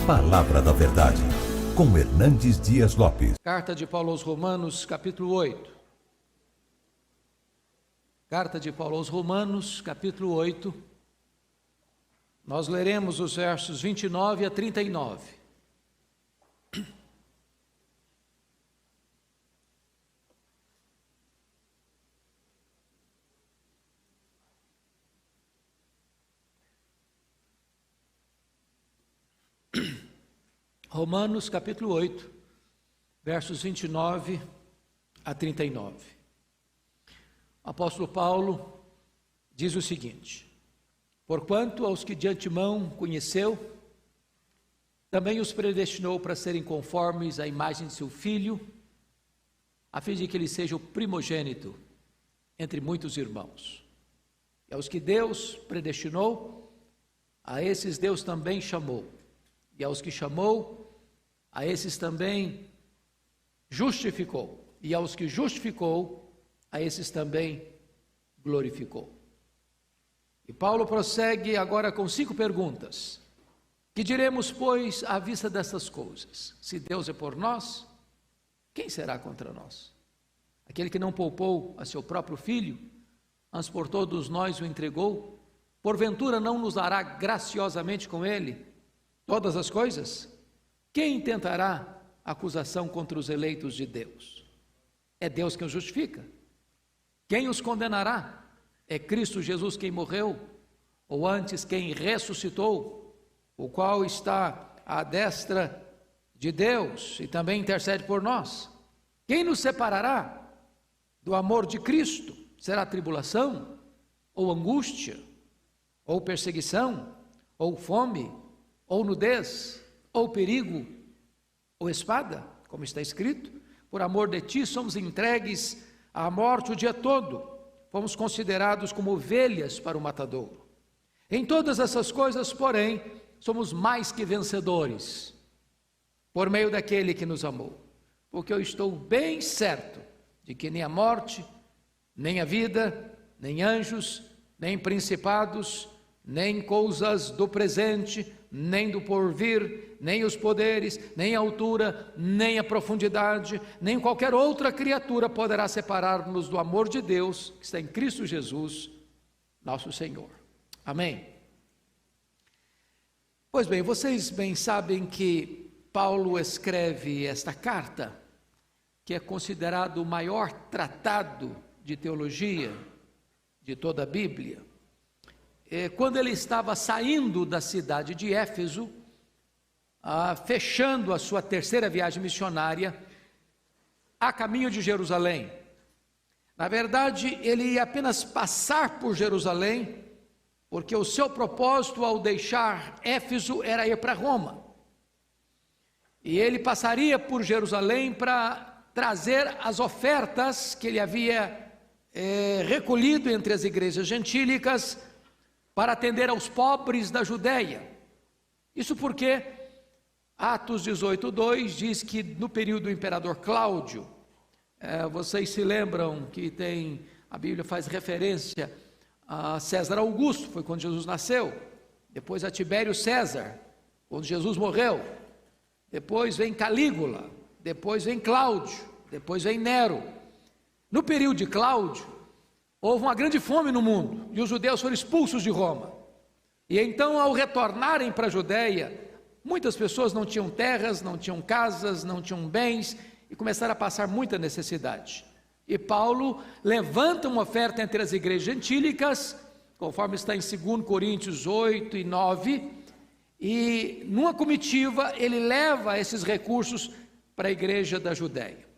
Palavra da Verdade, com Hernandes Dias Lopes. Carta de Paulo aos Romanos, capítulo 8. Carta de Paulo aos Romanos, capítulo 8. Nós leremos os versos 29 a 39. Romanos capítulo 8, versos 29 a 39. O apóstolo Paulo diz o seguinte: porquanto aos que de antemão conheceu, também os predestinou para serem conformes à imagem de seu Filho, a fim de que ele seja o primogênito entre muitos irmãos. E aos que Deus predestinou, a esses Deus também chamou. E aos que chamou, a esses também justificou. E aos que justificou, a esses também glorificou. E Paulo prossegue agora com 5 perguntas. Que diremos, pois, à vista dessas coisas? Se Deus é por nós, quem será contra nós? Aquele que não poupou a seu próprio filho, antes por todos nós o entregou, porventura não nos dará graciosamente com ele todas as coisas? Quem intentará acusação contra os eleitos de Deus? É Deus quem os justifica. Quem os condenará? É Cristo Jesus quem morreu, ou antes quem ressuscitou, o qual está à destra de Deus e também intercede por nós. Quem nos separará do amor de Cristo? Será tribulação, ou angústia, ou perseguição, ou fome, ou nudez, ou perigo, ou espada, como está escrito: por amor de ti somos entregues à morte o dia todo, fomos considerados como ovelhas para o matadouro. Em todas essas coisas, porém, somos mais que vencedores, por meio daquele que nos amou, porque eu estou bem certo de que nem a morte, nem a vida, nem anjos, nem principados, nem coisas do presente, nem do porvir, nem os poderes, nem a altura, nem a profundidade, nem qualquer outra criatura poderá separar-nos do amor de Deus, que está em Cristo Jesus, nosso Senhor. Amém? Pois bem, vocês bem sabem que Paulo escreve esta carta, que é considerado o maior tratado de teologia de toda a Bíblia. Quando ele estava saindo da cidade de Éfeso, fechando a sua terceira viagem missionária, a caminho de Jerusalém. Na verdade, ele ia apenas passar por Jerusalém, porque o seu propósito ao deixar Éfeso era ir para Roma. E ele passaria por Jerusalém para trazer as ofertas que ele havia recolhido entre as igrejas gentílicas, para atender aos pobres da Judéia. Isso porque Atos 18:2 diz que no período do imperador Cláudio, vocês se lembram que a Bíblia faz referência a César Augusto, foi quando Jesus nasceu, depois a Tibério César, quando Jesus morreu, depois vem Calígula, depois vem Cláudio, depois vem Nero. No período de Cláudio, houve uma grande fome no mundo e os judeus foram expulsos de Roma. E então, ao retornarem para a Judéia, muitas pessoas não tinham terras, não tinham casas, não tinham bens e começaram a passar muita necessidade. E Paulo levanta uma oferta entre as igrejas gentílicas, conforme está em 2 Coríntios 8 e 9, e numa comitiva ele leva esses recursos para a igreja da Judéia.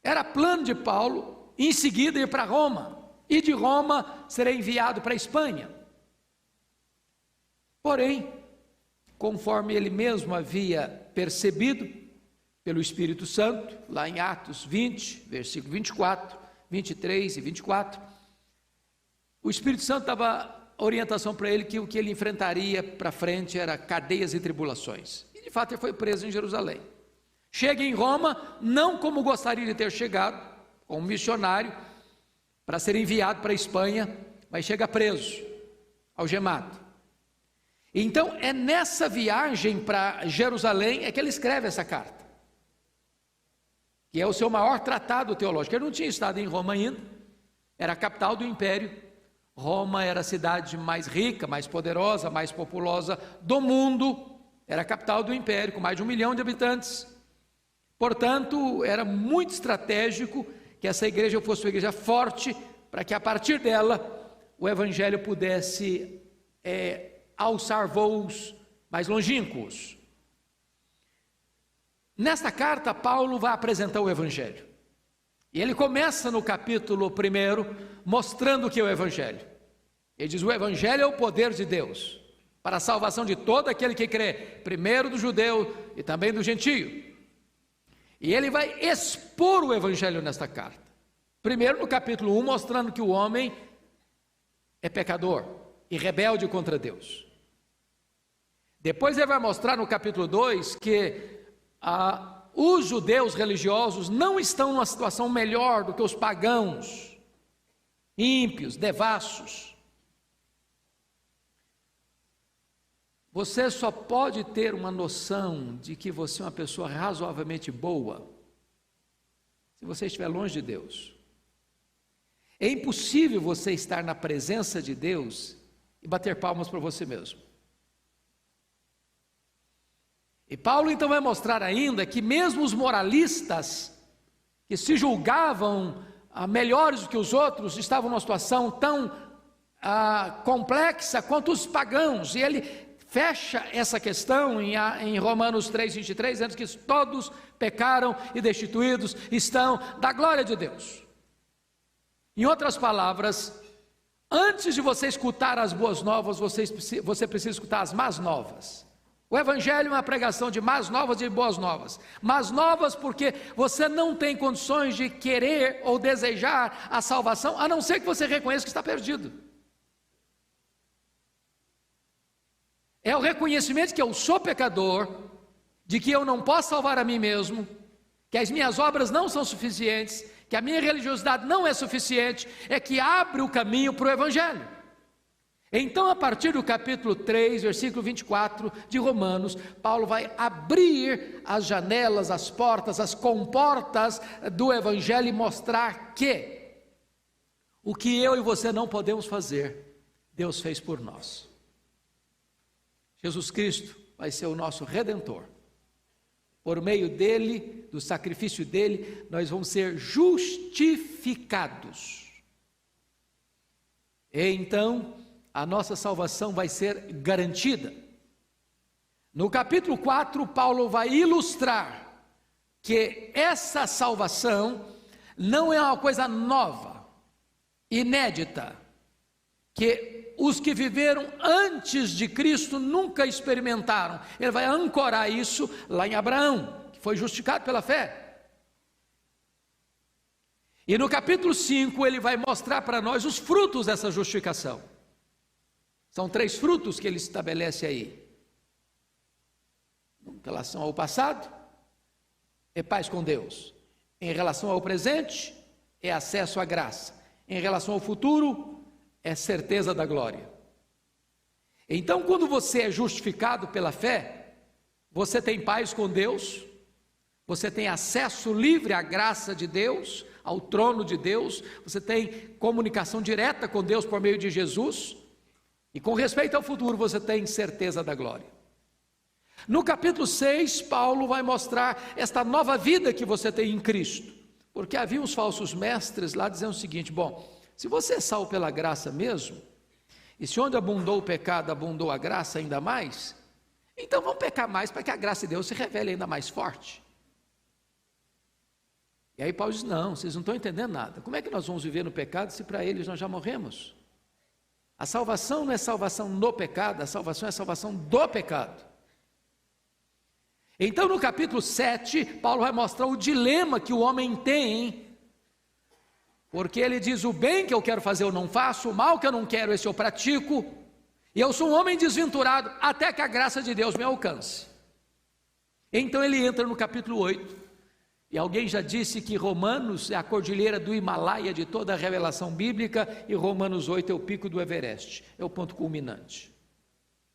Era plano de Paulo, em seguida, ir para Roma. E de Roma será enviado para a Espanha. Porém, conforme ele mesmo havia percebido pelo Espírito Santo, lá em Atos 20, versículo 24, 23 e 24, o Espírito Santo dava orientação para ele que o que ele enfrentaria para frente era cadeias e tribulações. E de fato ele foi preso em Jerusalém. Chega em Roma, não como gostaria de ter chegado, como missionário, para ser enviado para a Espanha, mas chega preso, algemado. Então é nessa viagem para Jerusalém é que ele escreve essa carta, que é o seu maior tratado teológico. Ele não tinha estado em Roma ainda, era a capital do império. Roma era a cidade mais rica, mais poderosa, mais populosa do mundo, era a capital do império, com mais de 1 milhão de habitantes. Portanto, era muito estratégico que essa igreja fosse uma igreja forte, para que a partir dela o evangelho pudesse alçar voos mais longínquos. Nesta carta, Paulo vai apresentar o evangelho. E ele começa no capítulo 1 mostrando o que é o evangelho. Ele diz: o evangelho é o poder de Deus para a salvação de todo aquele que crê, primeiro do judeu e também do gentio. E ele vai expor o evangelho nesta carta. Primeiro no capítulo 1, mostrando que o homem é pecador e rebelde contra Deus. Depois ele vai mostrar no capítulo 2 que os judeus religiosos não estão numa situação melhor do que os pagãos, ímpios, devassos. Você só pode ter uma noção de que você é uma pessoa razoavelmente boa se você estiver longe de Deus. É impossível você estar na presença de Deus e bater palmas para você mesmo. E Paulo então vai mostrar ainda que mesmo os moralistas, que se julgavam melhores do que os outros, estavam numa situação tão complexa quanto os pagãos. E ele fecha essa questão em Romanos 3,23, dizendo que todos pecaram e destituídos estão da glória de Deus. Em outras palavras, antes de você escutar as boas novas, você precisa escutar as más novas. O evangelho é uma pregação de más novas e de boas novas. Más novas porque você não tem condições de querer ou desejar a salvação, a não ser que você reconheça que está perdido. É o reconhecimento que eu sou pecador, de que eu não posso salvar a mim mesmo, que as minhas obras não são suficientes, que a minha religiosidade não é suficiente, é que abre o caminho para o evangelho. Então, a partir do capítulo 3, versículo 24 de Romanos, Paulo vai abrir as janelas, as portas, as comportas do evangelho e mostrar que o que eu e você não podemos fazer, Deus fez por nós. Jesus Cristo vai ser o nosso Redentor. Por meio dele, do sacrifício dele, nós vamos ser justificados. E então, a nossa salvação vai ser garantida. No capítulo 4, Paulo vai ilustrar que essa salvação não é uma coisa nova, inédita, que os que viveram antes de Cristo nunca experimentaram. Ele vai ancorar isso lá em Abraão, que foi justificado pela fé. E no capítulo 5 ele vai mostrar para nós os frutos dessa justificação. São 3 frutos que ele estabelece aí. Em relação ao passado, é paz com Deus. Em relação ao presente, é acesso à graça. Em relação ao futuro, é certeza da glória. Então, quando você é justificado pela fé, você tem paz com Deus, você tem acesso livre à graça de Deus, ao trono de Deus, você tem comunicação direta com Deus por meio de Jesus. E com respeito ao futuro, você tem certeza da glória. No capítulo 6, Paulo vai mostrar esta nova vida que você tem em Cristo. Porque havia uns falsos mestres lá dizendo o seguinte: bom, se você é salvo pela graça mesmo, e se onde abundou o pecado, abundou a graça ainda mais, então vamos pecar mais para que a graça de Deus se revele ainda mais forte. E aí Paulo diz: não, vocês não estão entendendo nada. Como é que nós vamos viver no pecado se para eles nós já morremos? A salvação não é salvação no pecado, a salvação é salvação do pecado. Então no capítulo 7, Paulo vai mostrar o dilema que o homem tem, porque ele diz: o bem que eu quero fazer eu não faço, o mal que eu não quero esse eu pratico, e eu sou um homem desventurado até que a graça de Deus me alcance. Então ele entra no capítulo 8, e alguém já disse que Romanos é a cordilheira do Himalaia de toda a revelação bíblica, e Romanos 8 é o pico do Everest, é o ponto culminante.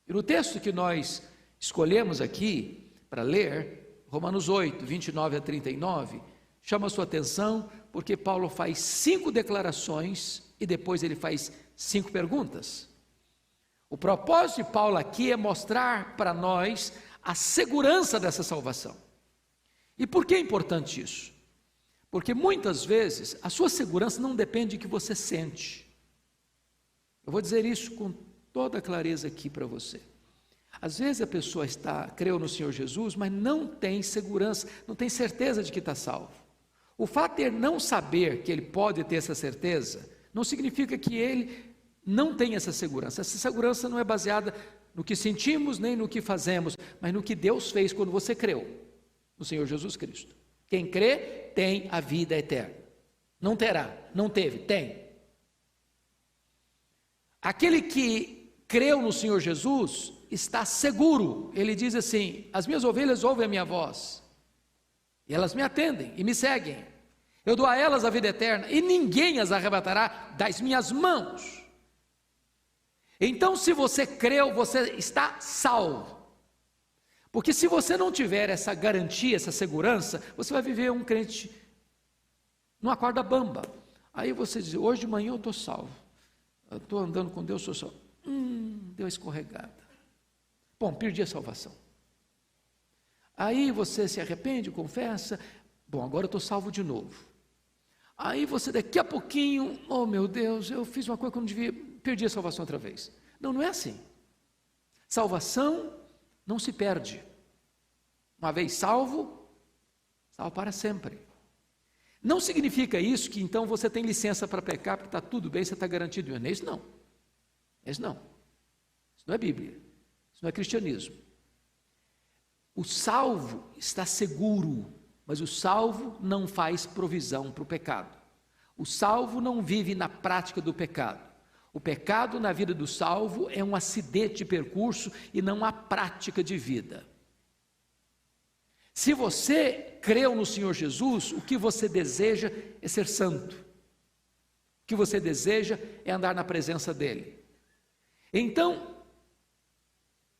E no texto que nós escolhemos aqui para ler, Romanos 8, 29 a 39, chama a sua atenção porque Paulo faz 5 declarações e depois ele faz 5 perguntas. O propósito de Paulo aqui é mostrar para nós a segurança dessa salvação. E por que é importante isso? Porque muitas vezes a sua segurança não depende do que você sente. Eu vou dizer isso com toda clareza aqui para você. Às vezes a pessoa creu no Senhor Jesus, mas não tem segurança, não tem certeza de que está salvo. O fato de ele não saber que ele pode ter essa certeza, não significa que ele não tem essa segurança. Essa segurança não é baseada no que sentimos, nem no que fazemos, mas no que Deus fez quando você creu no Senhor Jesus Cristo. Quem crê tem a vida eterna. Não terá, não teve, tem. Aquele que creu no Senhor Jesus está seguro. Ele diz assim: as minhas ovelhas ouvem a minha voz, e elas me atendem e me seguem. Eu dou a elas a vida eterna, e ninguém as arrebatará das minhas mãos. Então, se você creu, você está salvo. Porque se você não tiver essa garantia, essa segurança, você vai viver um crente numa corda bamba. Aí você diz: hoje de manhã eu estou salvo, eu estou andando com Deus, sou salvo. Deu escorregada. Bom, perdi a salvação. Aí você se arrepende, confessa. Bom, agora eu estou salvo de novo. Aí você daqui a pouquinho: oh meu Deus, eu fiz uma coisa que eu não devia, perdi a salvação outra vez. Não, não é assim. Salvação não se perde. Uma vez salvo, salvo para sempre. Não significa isso que então você tem licença para pecar, porque está tudo bem, você está garantido. Não é isso, não. Isso não. Isso não é Bíblia. Isso não é cristianismo. O salvo está seguro, mas o salvo não faz provisão para o pecado. O salvo não vive na prática do pecado. O pecado na vida do salvo é um acidente de percurso e não a prática de vida. Se você creu no Senhor Jesus, o que você deseja é ser santo. O que você deseja é andar na presença dEle. Então,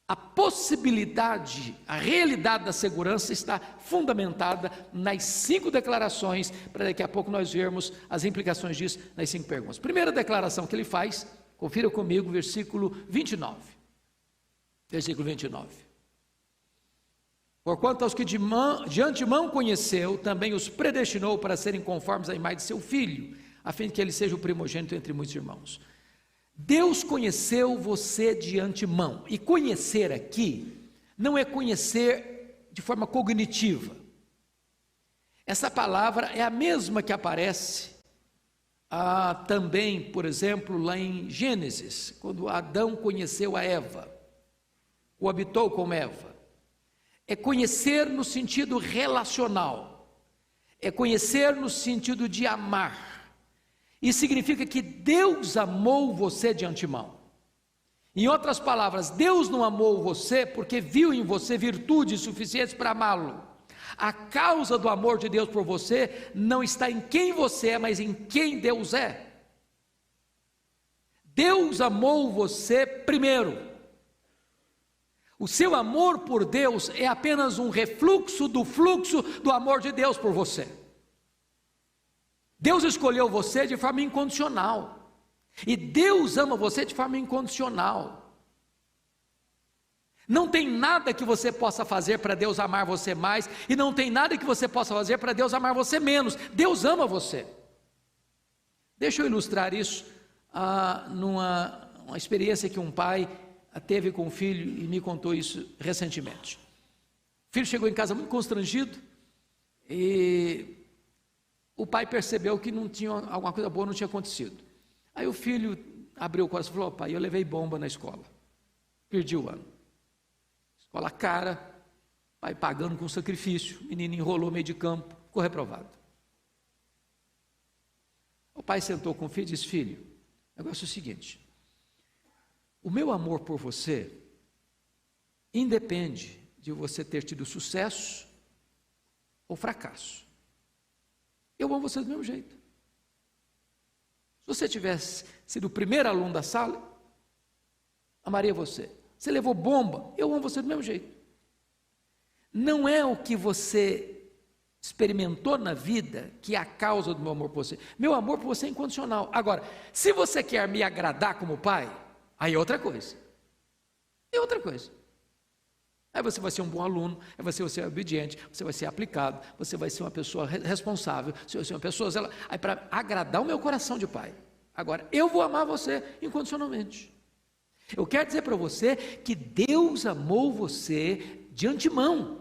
a possibilidade, a realidade da segurança está fundamentada nas 5 declarações, para daqui a pouco nós vermos as implicações disso nas 5 perguntas. Primeira declaração que ele faz, confira comigo, versículo 29. Versículo 29. Porquanto aos que de antemão conheceu, também os predestinou para serem conformes à imagem de seu Filho, a fim de que ele seja o primogênito entre muitos irmãos. Deus conheceu você de antemão, e conhecer aqui não é conhecer de forma cognitiva. Essa palavra é a mesma que aparece também, por exemplo, lá em Gênesis, quando Adão conheceu a Eva, coabitou com Eva. É conhecer no sentido relacional, é conhecer no sentido de amar. Isso significa que Deus amou você de antemão. Em outras palavras, Deus não amou você porque viu em você virtudes suficientes para amá-lo. A causa do amor de Deus por você não está em quem você é, mas em quem Deus é. Deus amou você primeiro. O seu amor por Deus é apenas um refluxo do fluxo do amor de Deus por você. Deus escolheu você de forma incondicional, e Deus ama você de forma incondicional. Não tem nada que você possa fazer para Deus amar você mais, e não tem nada que você possa fazer para Deus amar você menos. Deus ama você. Deixa eu ilustrar isso numa experiência que um pai teve com o filho, e me contou isso recentemente. O filho chegou em casa muito constrangido, e o pai percebeu que alguma coisa boa não tinha acontecido. Aí o filho abriu o coração e falou: oh, pai, eu levei bomba na escola, perdi o ano. Escola cara, pai pagando com sacrifício, o menino enrolou meio de campo, ficou reprovado. O pai sentou com o filho e disse: filho, o negócio é o seguinte, o meu amor por você independe de você ter tido sucesso ou fracasso. Eu amo você do mesmo jeito. Se você tivesse sido o primeiro aluno da sala, amaria você. você levou bomba, eu amo você do mesmo jeito. Não é o que você experimentou na vida que é a causa do meu amor por você. Meu amor por você é incondicional. Agora, se você quer me agradar como pai, aí é outra coisa. É outra coisa. Aí você vai ser um bom aluno, aí você vai ser obediente, você vai ser aplicado, você vai ser uma pessoa responsável, você vai ser uma pessoa aí para agradar o meu coração de pai. Agora, eu vou amar você incondicionalmente. Eu quero dizer para você que Deus amou você de antemão.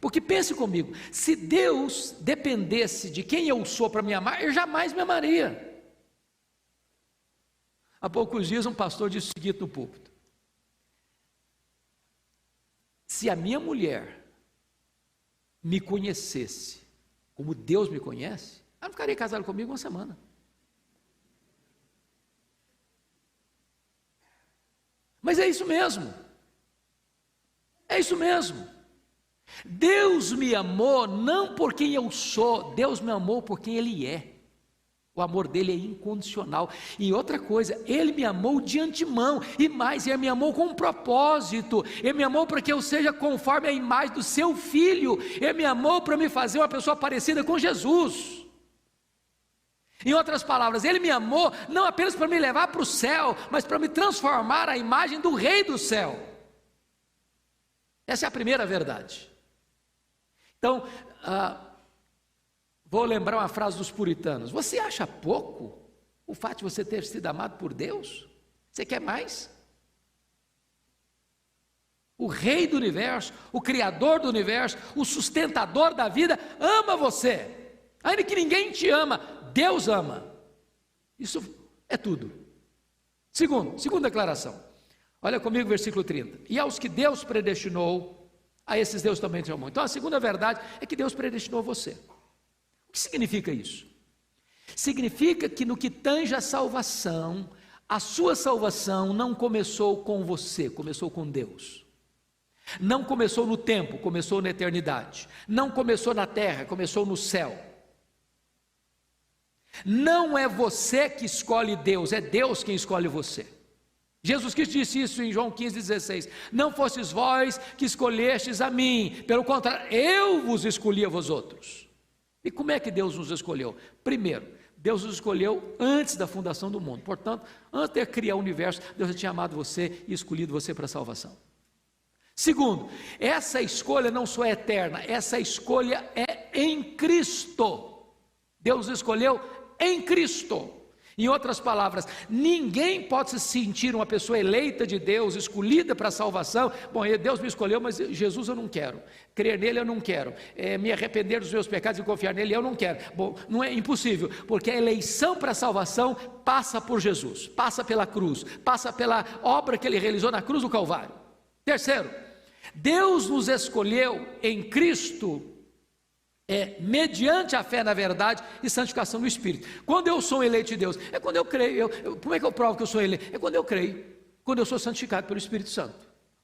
Porque pense comigo, se Deus dependesse de quem eu sou para me amar, eu jamais me amaria. Há poucos dias um pastor disse o seguinte no púlpito: se a minha mulher me conhecesse como Deus me conhece, ela não ficaria casada comigo uma semana. Mas é isso mesmo. É isso mesmo. Deus me amou não por quem eu sou, Deus me amou por quem Ele é. O amor dele é incondicional. E outra coisa, Ele me amou de antemão, e mais, Ele me amou com um propósito. Ele me amou para que eu seja conforme a imagem do seu Filho. Ele me amou para me fazer uma pessoa parecida com Jesus. Em outras palavras, Ele me amou não apenas para me levar para o céu, mas para me transformar à imagem do Rei do céu. Essa é a primeira verdade. Então, vou lembrar uma frase dos puritanos: você acha pouco o fato de você ter sido amado por Deus? Você quer mais? O Rei do universo, o Criador do universo, o sustentador da vida, ama você. Ainda que ninguém te ama, Deus ama. Isso é tudo. Segunda declaração. Olha comigo, versículo 30. E aos que Deus predestinou, a esses Deus também te amou. Então a segunda verdade é que Deus predestinou você. O que significa isso? Significa que no que tange a salvação, a sua salvação não começou com você, começou com Deus. Não começou no tempo, começou na eternidade. Não começou na terra, começou no céu. Não é você que escolhe Deus, é Deus quem escolhe você. Jesus Cristo disse isso em João 15,16: não fostes vós que escolhestes a mim, pelo contrário, eu vos escolhi a vós outros. E como é que Deus nos escolheu? Primeiro, Deus nos escolheu antes da fundação do mundo. Portanto, antes de criar o universo, Deus já tinha amado você e escolhido você para a salvação. Segundo, essa escolha não só é eterna, essa escolha é em Cristo. Deus escolheu em Cristo. Em outras palavras, ninguém pode se sentir uma pessoa eleita de Deus, escolhida para a salvação. Bom, Deus me escolheu, mas Jesus eu não quero, crer nele eu não quero, me arrepender dos meus pecados e confiar nele eu não quero. Bom, não é impossível, porque a eleição para a salvação passa por Jesus, passa pela cruz, passa pela obra que ele realizou na cruz do Calvário. Terceiro, Deus nos escolheu em Cristo mediante a fé na verdade e santificação do Espírito. Quando eu sou eleito de Deus, é quando eu creio. Como é que eu provo que eu sou eleito? É quando eu creio, quando eu sou santificado pelo Espírito Santo.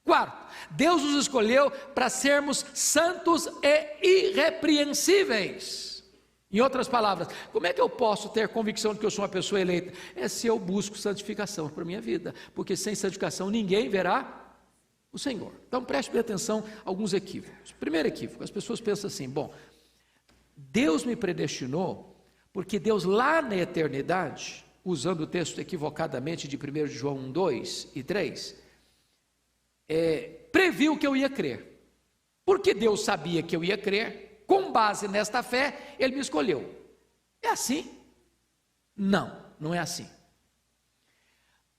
Quarto, Deus nos escolheu para sermos santos e irrepreensíveis. Em outras palavras, como é que eu posso ter convicção de que eu sou uma pessoa eleita? É se eu busco santificação para a minha vida, porque sem santificação ninguém verá o Senhor. Então preste bem atenção a alguns equívocos. Primeiro equívoco, as pessoas pensam assim: bom, Deus me predestinou, porque Deus lá na eternidade, usando o texto equivocadamente de 1 João 1, 2 e 3, previu que eu ia crer. Porque Deus sabia que eu ia crer, com base nesta fé, Ele me escolheu. É assim? Não, não é assim.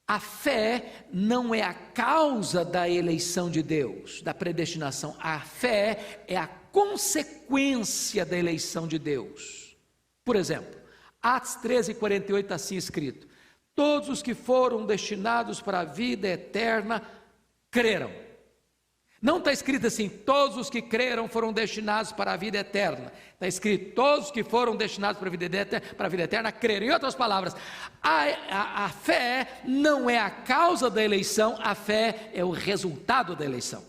A fé não é a causa da eleição de Deus, da predestinação. A fé é a consequência da eleição de Deus. Por exemplo, Atos 13:48 está assim escrito: todos os que foram destinados para a vida eterna creram. Não está escrito assim: todos os que creram foram destinados para a vida eterna. Está escrito: todos os que foram destinados para a vida eterna creram. Em outras palavras, a fé não é a causa da eleição, a fé é o resultado da eleição.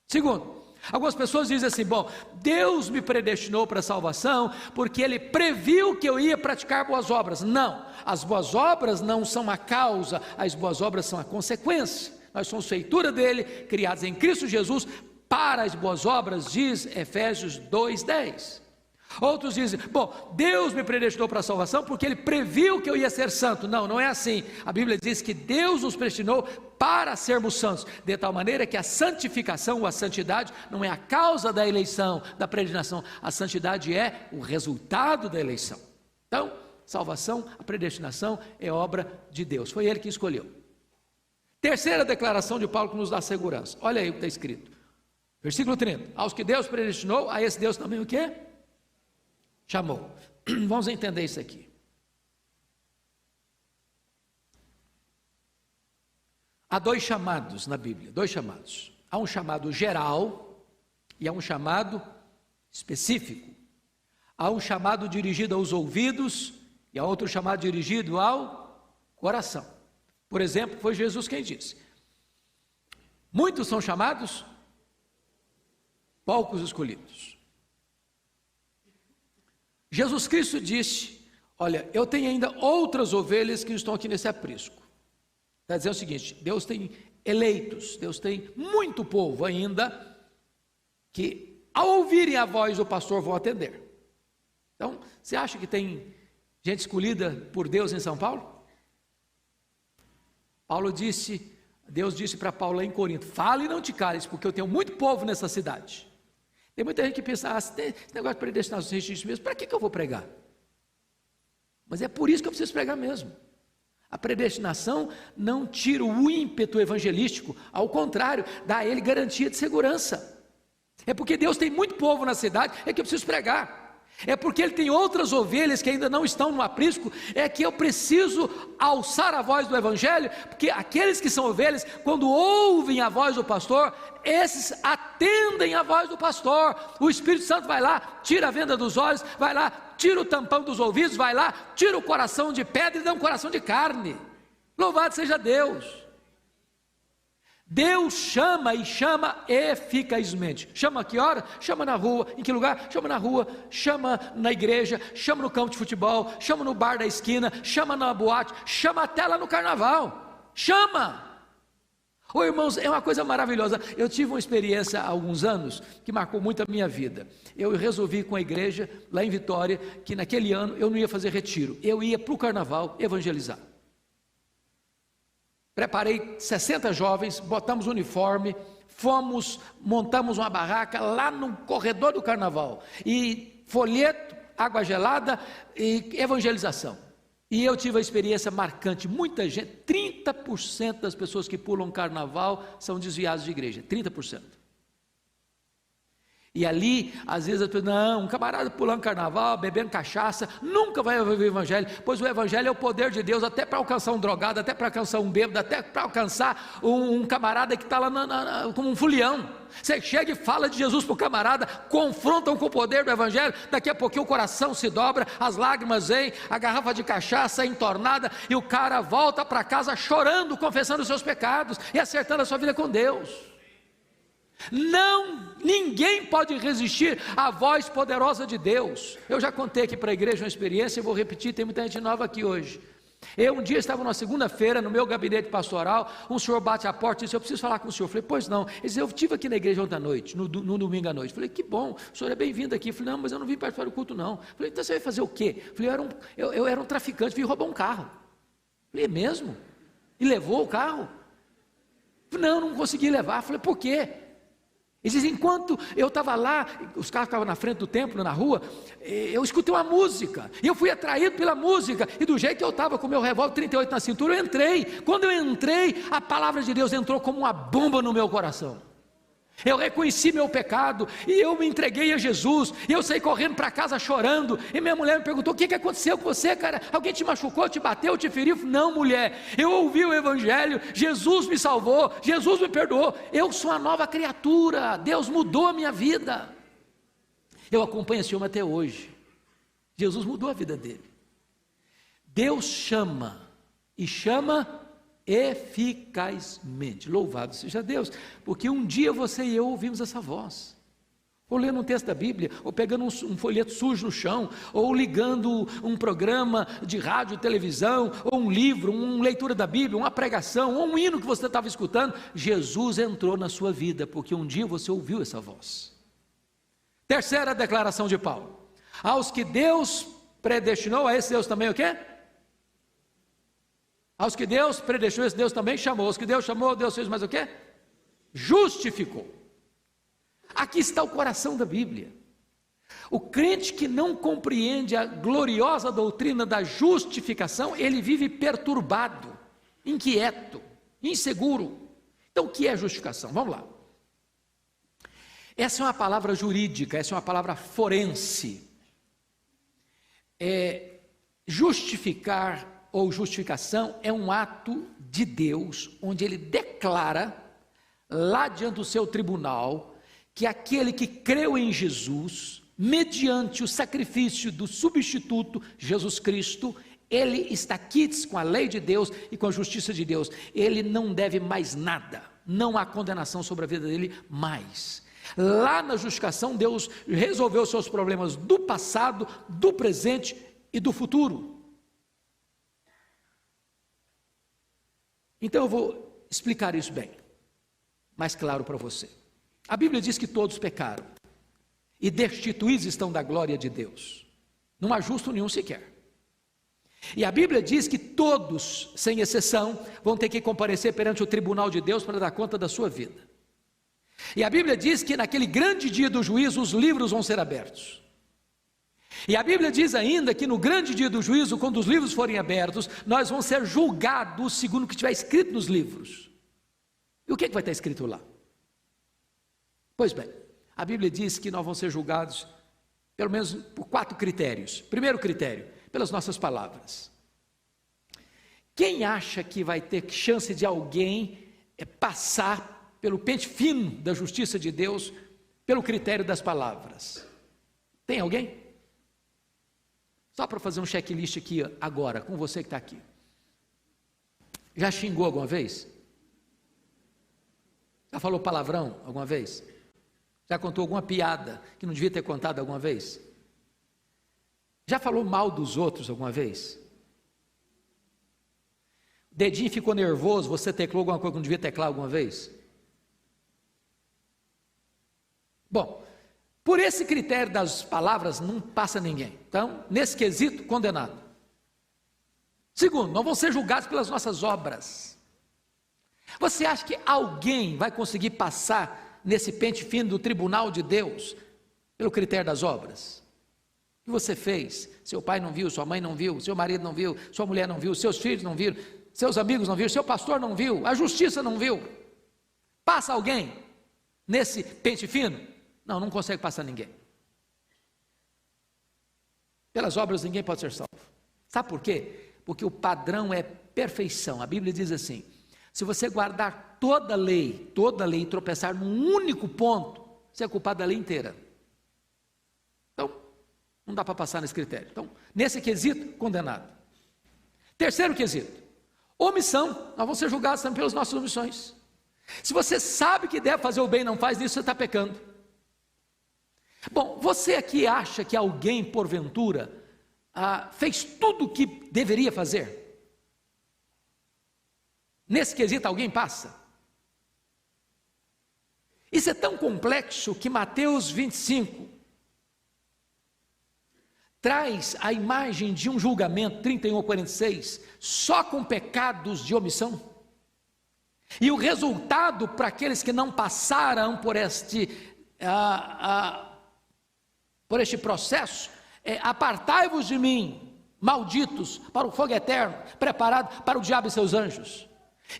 Segundo, Algumas pessoas dizem assim: bom, Deus me predestinou para a salvação porque Ele previu que eu ia praticar boas obras. Não, as boas obras não são a causa, as boas obras são a consequência. Nós somos feitura dele, criados em Cristo Jesus para as boas obras, diz Efésios 2:10. Outros dizem: bom, Deus me predestinou para a salvação porque Ele previu que eu ia ser santo. Não, não é assim. A Bíblia diz que Deus nos predestinou para sermos santos, de tal maneira que a santificação ou a santidade não é a causa da eleição, da predestinação. A santidade é o resultado da eleição. Então, salvação, a predestinação é obra de Deus, foi Ele que escolheu. Terceira declaração de Paulo que nos dá segurança, olha aí o que está escrito, versículo 30, aos que Deus predestinou, a esse Deus também o quê? Chamou. Vamos entender isso aqui. Há dois chamados na Bíblia, dois chamados. Há um chamado geral e há um chamado específico. Há um chamado dirigido aos ouvidos e há outro chamado dirigido ao coração. Por exemplo, foi Jesus quem disse: muitos são chamados, poucos escolhidos. Jesus Cristo disse: olha, eu tenho ainda outras ovelhas que estão aqui nesse aprisco. Está dizendo o seguinte: Deus tem eleitos, Deus tem muito povo ainda, que ao ouvirem a voz do pastor vão atender. Então, você acha que tem gente escolhida por Deus em São Paulo? Deus disse para Paulo lá em Corinto: fale e não te cales, porque eu tenho muito povo nessa cidade. Tem muita gente que pensa: se tem esse negócio de predestinação existe isso mesmo, para que eu vou pregar? Mas é por isso que eu preciso pregar mesmo. A predestinação não tira o ímpeto evangelístico, ao contrário, dá a ele garantia de segurança. É porque Deus tem muito povo na cidade, é que eu preciso pregar. É porque Ele tem outras ovelhas que ainda não estão no aprisco, é que eu preciso alçar a voz do Evangelho, porque aqueles que são ovelhas, quando ouvem a voz do pastor, esses atendem a voz do pastor. O Espírito Santo vai lá, tira a venda dos olhos, vai lá, tira o tampão dos ouvidos, vai lá, tira o coração de pedra e dá um coração de carne. Louvado seja Deus! Deus chama e chama eficazmente. Chama a que hora? Chama na rua. Em que lugar? Chama na rua, chama na igreja, chama no campo de futebol, chama no bar da esquina, chama na boate, chama até lá no carnaval. Chama! Ô irmãos, é uma coisa maravilhosa. Eu tive uma experiência há alguns anos que marcou muito a minha vida. Eu resolvi com a igreja lá em Vitória que naquele ano eu não ia fazer retiro, eu ia para o carnaval evangelizar. Preparei 60 jovens, botamos uniforme, montamos uma barraca lá no corredor do carnaval, e folheto, água gelada e evangelização. E eu tive a experiência marcante, muita gente, 30% das pessoas que pulam carnaval são desviadas de igreja, 30%. E ali, às vezes, um camarada pulando carnaval, bebendo cachaça, nunca vai ouvir o Evangelho, pois o Evangelho é o poder de Deus, até para alcançar um drogado, até para alcançar um bêbado, até para alcançar um camarada que está lá como um fulião. Você chega e fala de Jesus para o camarada, confrontam com o poder do Evangelho, daqui a pouquinho o coração se dobra, as lágrimas vêm, a garrafa de cachaça é entornada, e o cara volta para casa chorando, confessando os seus pecados, e acertando a sua vida com Deus. Ninguém pode resistir à voz poderosa de Deus. Eu já contei aqui para a igreja uma experiência, eu vou repetir, tem muita gente nova aqui hoje. Eu um dia estava numa segunda-feira no meu gabinete pastoral, um senhor bate a porta e disse: eu preciso falar com o senhor. Eu falei: pois não. Ele disse: eu estive aqui na igreja ontem à noite, no domingo à noite. Eu falei: que bom, o senhor é bem-vindo aqui. Eu falei: não, mas eu não vim participar do culto não. Eu falei: então você vai fazer o quê? Eu falei: eu era um traficante, vim roubar um carro. Eu falei: é mesmo? E levou o carro? Eu falei: não consegui levar. Eu falei: por quê? Ele diz: enquanto eu estava lá, os carros estavam na frente do templo, na rua, eu escutei uma música, e eu fui atraído pela música, e do jeito que eu estava com o meu revólver 38 na cintura, eu entrei. Quando eu entrei, a palavra de Deus entrou como uma bomba no meu coração. Eu reconheci meu pecado, e eu me entreguei a Jesus, e eu saí correndo para casa chorando, e minha mulher me perguntou: o que aconteceu com você, cara? Alguém te machucou, te bateu, te feriu? Não, mulher, eu ouvi o Evangelho, Jesus me salvou, Jesus me perdoou, eu sou uma nova criatura, Deus mudou a minha vida. Eu acompanho esse homem até hoje. Jesus mudou a vida dele. Deus chama, e chama eficazmente. Louvado seja Deus, porque um dia você e eu ouvimos essa voz, ou lendo um texto da Bíblia, ou pegando um folheto sujo no chão, ou ligando um programa de rádio, televisão, ou um livro, uma leitura da Bíblia, uma pregação, ou um hino que você estava escutando. Jesus entrou na sua vida, porque um dia você ouviu essa voz. Terceira declaração de Paulo: aos que Deus predestinou, a esse Deus também o quê? Aos que Deus predestinou, esse Deus também chamou. Aos que Deus chamou, Deus fez mais o quê? Justificou. Aqui está o coração da Bíblia. O crente que não compreende a gloriosa doutrina da justificação, ele vive perturbado, inquieto, inseguro. Então, o que é justificação? Vamos lá. Essa é uma palavra jurídica, essa é uma palavra forense. Justificar ou justificação é um ato de Deus, onde Ele declara, lá diante do seu tribunal, que aquele que creu em Jesus, mediante o sacrifício do substituto, Jesus Cristo, ele está quites com a lei de Deus e com a justiça de Deus. Ele não deve mais nada, não há condenação sobre a vida dele mais. Lá na justificação, Deus resolveu os seus problemas do passado, do presente e do futuro. Então eu vou explicar isso bem, mais claro para você. A Bíblia diz que todos pecaram e destituídos estão da glória de Deus. Não há justo nenhum sequer. E a Bíblia diz que todos, sem exceção, vão ter que comparecer perante o tribunal de Deus para dar conta da sua vida. E a Bíblia diz que naquele grande dia do juízo os livros vão ser abertos. E a Bíblia diz ainda que no grande dia do juízo, quando os livros forem abertos, nós vamos ser julgados segundo o que estiver escrito nos livros. E o que vai estar escrito lá? Pois bem, a Bíblia diz que nós vamos ser julgados pelo menos por 4 critérios. Primeiro critério, pelas nossas palavras. Quem acha que vai ter chance de alguém passar pelo pente fino da justiça de Deus, pelo critério das palavras? Tem alguém? Só para fazer um checklist aqui agora, com você que está aqui. Já xingou alguma vez? Já falou palavrão alguma vez? Já contou alguma piada que não devia ter contado alguma vez? Já falou mal dos outros alguma vez? O dedinho ficou nervoso, você teclou alguma coisa que não devia teclar alguma vez? Bom, por esse critério das palavras não passa ninguém. Então, nesse quesito, condenado. Segundo, não vão ser julgados pelas nossas obras. Você acha que alguém vai conseguir passar nesse pente fino do tribunal de Deus pelo critério das obras? O que você fez? Seu pai não viu, sua mãe não viu, seu marido não viu, sua mulher não viu, seus filhos não viram, seus amigos não viram, seu pastor não viu, a justiça não viu. Passa alguém nesse pente fino? Não, não consegue passar ninguém. Pelas obras ninguém pode ser salvo. Sabe por quê? Porque o padrão é perfeição. A Bíblia diz assim: se você guardar toda a lei e tropeçar num único ponto, você é culpado da lei inteira. Então, não dá para passar nesse critério. Então, nesse quesito, condenado. Terceiro quesito, omissão. Nós vamos ser julgados também pelas nossas omissões. Se você sabe que deve fazer o bem e não faz isso, você está pecando. Bom, você aqui acha que alguém, porventura, fez tudo o que deveria fazer? Nesse quesito alguém passa? Isso é tão complexo que Mateus 25 traz a imagem de um julgamento, 31 a 46, só com pecados de omissão. E o resultado para aqueles que não passaram por este processo é: apartai-vos de mim, malditos, para o fogo eterno, preparado para o diabo e seus anjos.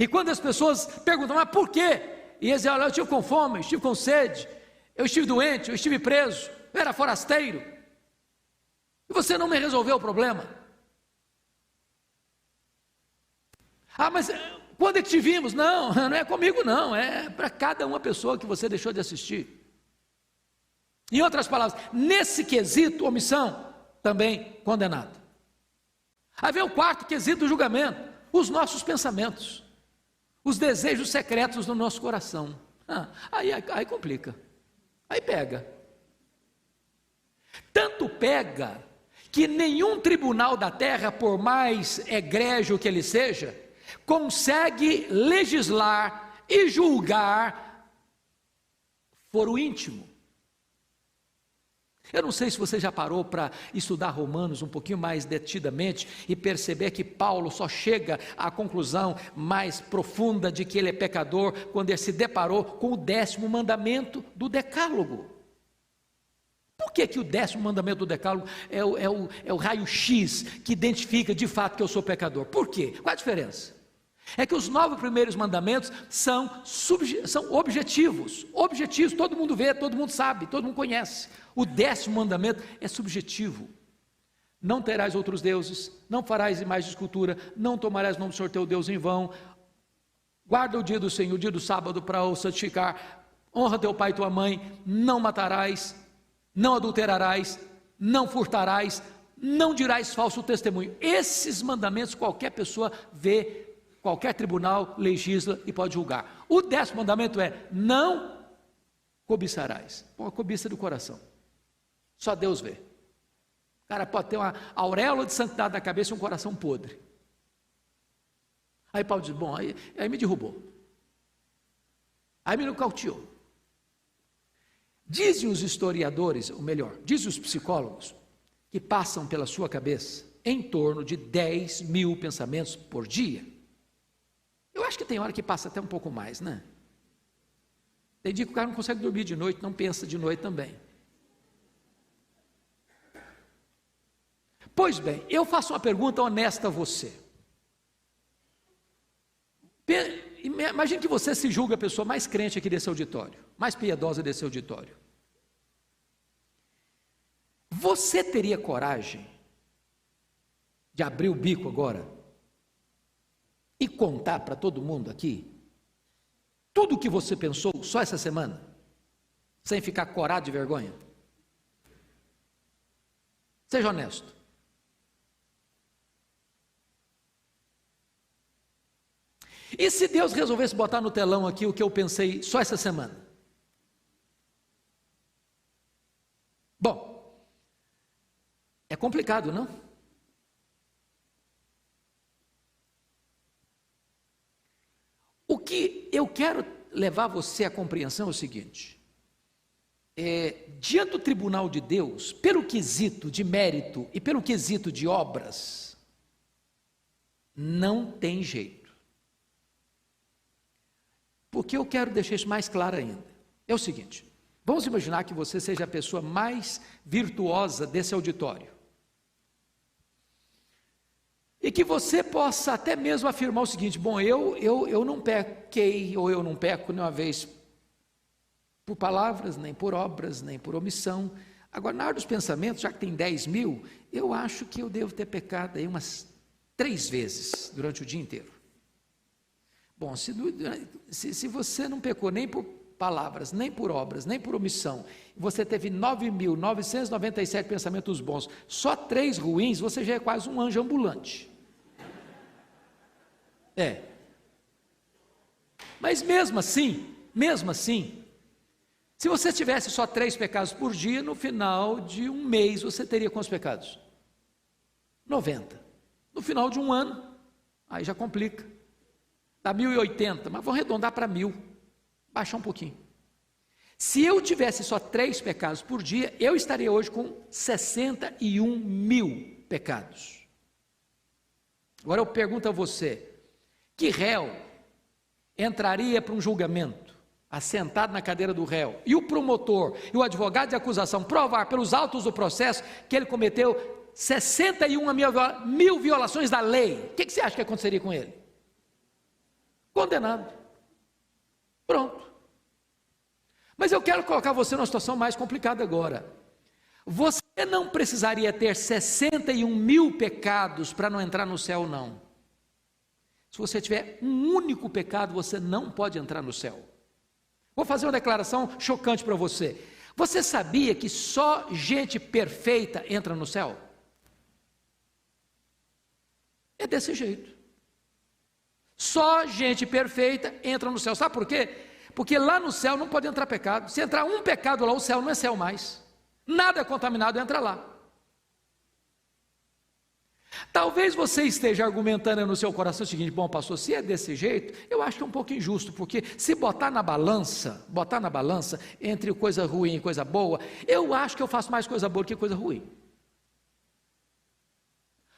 E quando as pessoas perguntam: mas por quê? E eles dizem: olha, eu estive com fome, eu estive com sede, eu estive doente, eu estive preso, eu era forasteiro, e você não me resolveu o problema. Mas quando é que te vimos? Não, não é comigo não, é para cada uma pessoa que você deixou de assistir. Em outras palavras, nesse quesito, omissão, também condenado. Aí vem o quarto quesito do julgamento: os nossos pensamentos. os desejos secretos do nosso coração. Aí complica, aí pega. Tanto pega que nenhum tribunal da terra, por mais egrégio que ele seja, consegue legislar e julgar foro íntimo. Eu não sei se você já parou para estudar Romanos um pouquinho mais detidamente e perceber que Paulo só chega à conclusão mais profunda de que ele é pecador quando ele se deparou com o 10º mandamento do Decálogo. Por que o 10º mandamento do Decálogo é o raio-x que identifica de fato que eu sou pecador? Por quê? Qual a diferença? É que os 9 primeiros mandamentos são objetivos, todo mundo vê, todo mundo sabe, todo mundo conhece. O 10º mandamento é subjetivo: não terás outros deuses, não farás imagem de escultura, não tomarás o nome do Senhor teu Deus em vão, guarda o dia do Senhor, o dia do sábado para o santificar, honra teu pai e tua mãe, não matarás, não adulterarás, não furtarás, não dirás falso testemunho. Esses mandamentos qualquer pessoa vê, qualquer tribunal legisla e pode julgar. O 10º mandamento é: não cobiçarás. Põe a cobiça do coração. Só Deus vê. O cara pode ter uma auréola de santidade na cabeça e um coração podre. Aí Paulo diz: bom, aí me derrubou. Aí me nocauteou. Dizem os historiadores, ou melhor, dizem os psicólogos, que passam pela sua cabeça em torno de 10 mil pensamentos por dia. Eu acho que tem hora que passa até um pouco mais, né? Tem dia que o cara não consegue dormir de noite, não pensa de noite também. Pois bem, eu faço uma pergunta honesta a você. Imagine que você se julga a pessoa mais crente aqui desse auditório, mais piedosa desse auditório. Você teria coragem de abrir o bico agora e contar para todo mundo aqui tudo o que você pensou só essa semana, sem ficar corado de vergonha? Seja honesto. E se Deus resolvesse botar no telão aqui o que eu pensei só essa semana? Bom, é complicado, não? O que eu quero levar você à compreensão é o seguinte: diante do tribunal de Deus, pelo quesito de mérito e pelo quesito de obras, não tem jeito. Porque eu quero deixar isso mais claro ainda. É o seguinte: vamos imaginar que você seja a pessoa mais virtuosa desse auditório. E que você possa até mesmo afirmar o seguinte: bom, eu não pequei, ou eu não peco nenhuma vez por palavras, nem por obras, nem por omissão. Agora, na hora dos pensamentos, já que tem 10 mil, eu acho que eu devo ter pecado aí umas 3 vezes durante o dia inteiro. Bom, se você não pecou nem por palavras, nem por obras, nem por omissão, você teve 9.997 pensamentos bons, só 3 ruins, você já é quase um anjo ambulante. Mas mesmo assim, se você tivesse só 3 pecados por dia, no final de um mês você teria quantos pecados? 90. No final de um ano, aí já complica. Dá 1080, mas vou arredondar para 1000, baixar um pouquinho. Se eu tivesse só 3 pecados por dia, eu estaria hoje com 61 mil pecados. Agora eu pergunto a você: que réu entraria para um julgamento, assentado na cadeira do réu, e o promotor e o advogado de acusação provar pelos autos do processo que ele cometeu 61 mil violações da lei? O que você acha que aconteceria com ele? Condenado. Pronto. Mas eu quero colocar você numa situação mais complicada agora. Você não precisaria ter 61 mil pecados para não entrar no céu, não. Se você tiver um único pecado, você não pode entrar no céu. Vou fazer uma declaração chocante para você. Você sabia que só gente perfeita entra no céu? É desse jeito. Só gente perfeita entra no céu. Sabe por quê? Porque lá no céu não pode entrar pecado. Se entrar um pecado lá, o céu não é céu mais. Nada contaminado entra lá. Talvez você esteja argumentando no seu coração o seguinte: bom, pastor, se é desse jeito, eu acho que é um pouco injusto, porque se botar na balança entre coisa ruim e coisa boa, eu acho que eu faço mais coisa boa do que coisa ruim.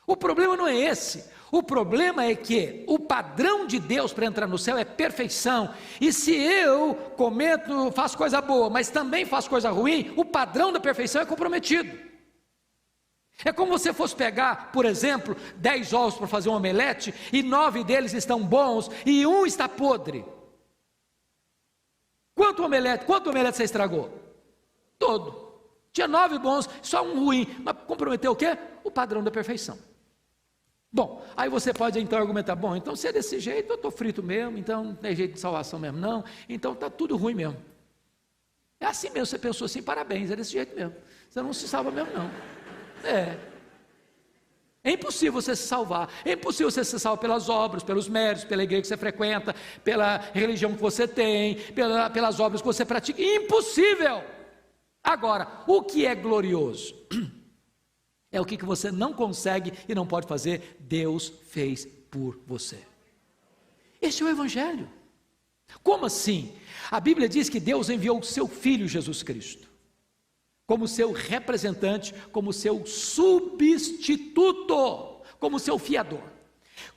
O problema não é esse. O problema é que o padrão de Deus para entrar no céu é perfeição. E se eu faço coisa boa, mas também faço coisa ruim, o padrão da perfeição é comprometido. É como se você fosse pegar, por exemplo, 10 ovos para fazer um omelete, e 9 deles estão bons, e um está podre. Quanto omelete você estragou? Todo. Tinha 9 bons, só um ruim, mas comprometeu o quê? O padrão da perfeição. Bom, aí você pode então argumentar: bom, então se é desse jeito, eu estou frito mesmo, então não tem jeito de salvação mesmo não, então está tudo ruim mesmo. É assim mesmo, você pensou assim, parabéns, é desse jeito mesmo, você não se salva mesmo não. É impossível você se salvar, é impossível você se salvar pelas obras, pelos méritos, pela igreja que você frequenta, pela religião que você tem, pelas obras que você pratica, impossível. Agora, o que é glorioso? É o que você não consegue e não pode fazer, Deus fez por você. Este é o Evangelho. Como assim? A Bíblia diz que Deus enviou o seu Filho Jesus Cristo como seu representante, como seu substituto, como seu fiador.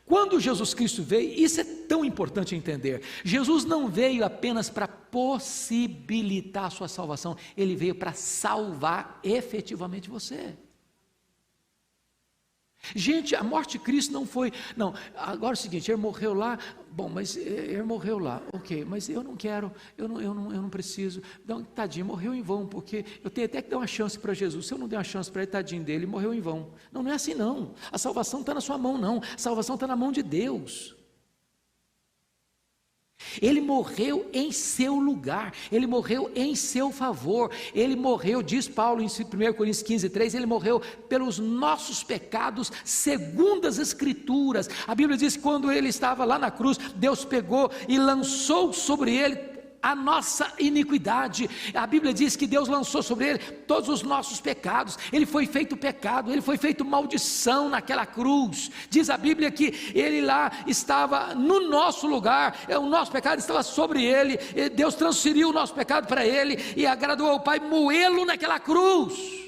Quando Jesus Cristo veio, isso é tão importante entender, Jesus não veio apenas para possibilitar a sua salvação, Ele veio para salvar efetivamente você. Gente, a morte de Cristo não foi, não, agora é o seguinte, Ele morreu lá, bom, mas Ele morreu lá, ok, mas eu não quero, eu não preciso, não, tadinho, morreu em vão, porque eu tenho até que dar uma chance para Jesus, se eu não der uma chance para Ele, tadinho dele, morreu em vão. Não, não é assim não, a salvação está na sua mão não, a salvação está na mão de Deus. Ele morreu em seu lugar, Ele morreu em seu favor, Ele morreu, diz Paulo em 1 Coríntios 15:3, Ele morreu pelos nossos pecados, segundo as Escrituras. A Bíblia diz que quando Ele estava lá na cruz, Deus pegou e lançou sobre Ele a nossa iniquidade. A Bíblia diz que Deus lançou sobre Ele todos os nossos pecados, Ele foi feito pecado, Ele foi feito maldição naquela cruz. Diz a Bíblia que Ele lá estava no nosso lugar, o nosso pecado estava sobre Ele, Deus transferiu o nosso pecado para Ele, e agradou ao Pai moê-lo naquela cruz.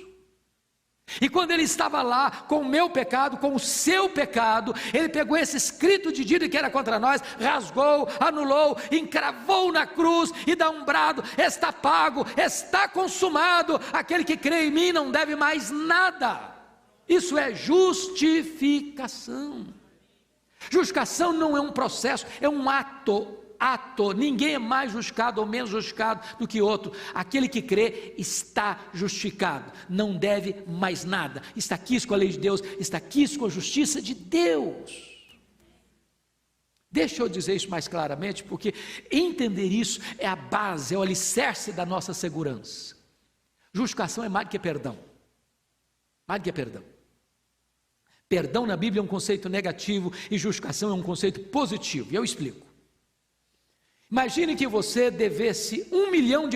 E quando Ele estava lá com o meu pecado, com o seu pecado, Ele pegou esse escrito de dívida que era contra nós, rasgou, anulou, encravou na cruz e dá um brado: está pago, está consumado, aquele que crê em mim não deve mais nada. Isso é justificação. Justificação não é um processo, é um ato. Ninguém é mais justificado ou menos justificado do que outro. Aquele que crê está justificado, não deve mais nada, está quisto com a lei de Deus, está quisto com a justiça de Deus. Deixa eu dizer isso mais claramente, porque entender isso é a base, é o alicerce da nossa segurança. Justificação é mais do que perdão, mais do que perdão. Perdão na Bíblia é um conceito negativo e justificação é um conceito positivo, e eu explico. Imagine que você devesse R$1 milhão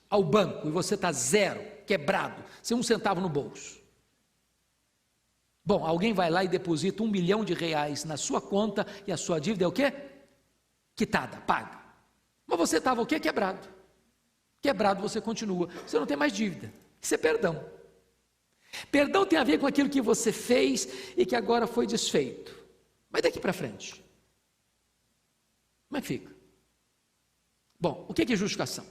ao banco e você está zero, quebrado, sem um centavo no bolso. Bom, alguém vai lá e deposita R$1 milhão na sua conta e a sua dívida é o quê? Quitada, paga. Mas você estava o quê? Quebrado. Quebrado você continua, você não tem mais dívida. Isso é perdão. Perdão tem a ver com aquilo que você fez e que agora foi desfeito. Mas daqui para frente, como é que fica? Bom, o que é justificação?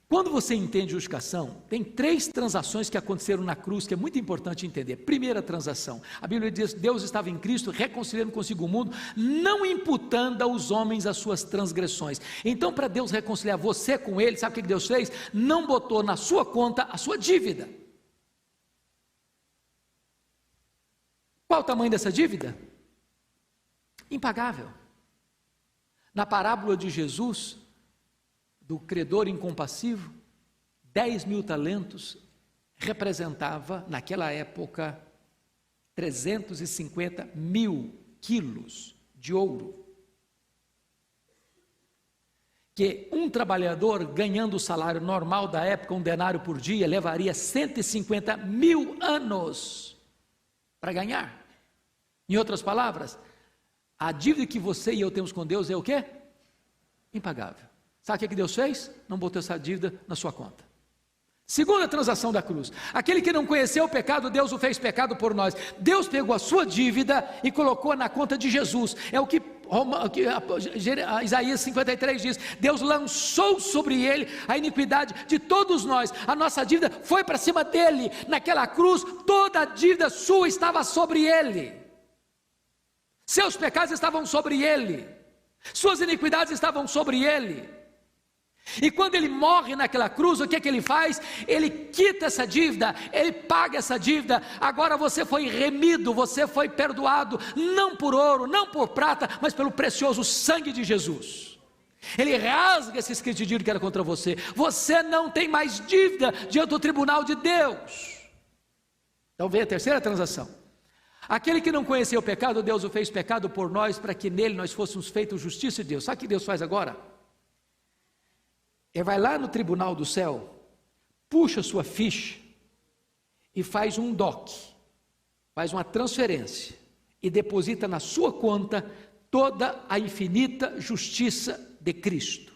Quando você entende justificação, tem 3 transações que aconteceram na cruz que é muito importante entender. Primeira transação, a Bíblia diz que Deus estava em Cristo reconciliando consigo o mundo, não imputando aos homens as suas transgressões. Então, para Deus reconciliar você com Ele, sabe o que Deus fez? Não botou na sua conta a sua dívida. Qual o tamanho dessa dívida? Impagável. Na parábola de Jesus, do credor incompassivo, 10.000 talentos representava, naquela época, 350.000 quilos de ouro. Que um trabalhador ganhando o salário normal da época, 1 denário por dia, levaria 150 mil anos para ganhar. Em outras palavras, a dívida que você e eu temos com Deus é o quê? Impagável. Sabe o que Deus fez? Não botou essa dívida na sua conta. Segunda transação da cruz. Aquele que não conheceu o pecado, Deus o fez pecado por nós. Deus pegou a sua dívida e colocou na conta de Jesus. É o que Isaías 53 diz: Deus lançou sobre ele a iniquidade de todos nós. A nossa dívida foi para cima dele. Naquela cruz, toda a dívida sua estava sobre ele. Seus pecados estavam sobre ele. Suas iniquidades estavam sobre ele. E quando ele morre naquela cruz, o que é que ele faz? Ele quita essa dívida, ele paga essa dívida. Agora você foi remido, você foi perdoado, não por ouro, não por prata, mas pelo precioso sangue de Jesus. Ele rasga esse escrito de dívida que era contra você. Você não tem mais dívida diante do tribunal de Deus. Então vem a terceira transação. Aquele que não conheceu o pecado, Deus o fez pecado por nós, para que nele nós fôssemos feitos justiça de Deus. Sabe o que Deus faz agora? Ele vai lá no tribunal do céu, puxa sua ficha e faz um DOC, faz uma transferência e deposita na sua conta toda a infinita justiça de Cristo.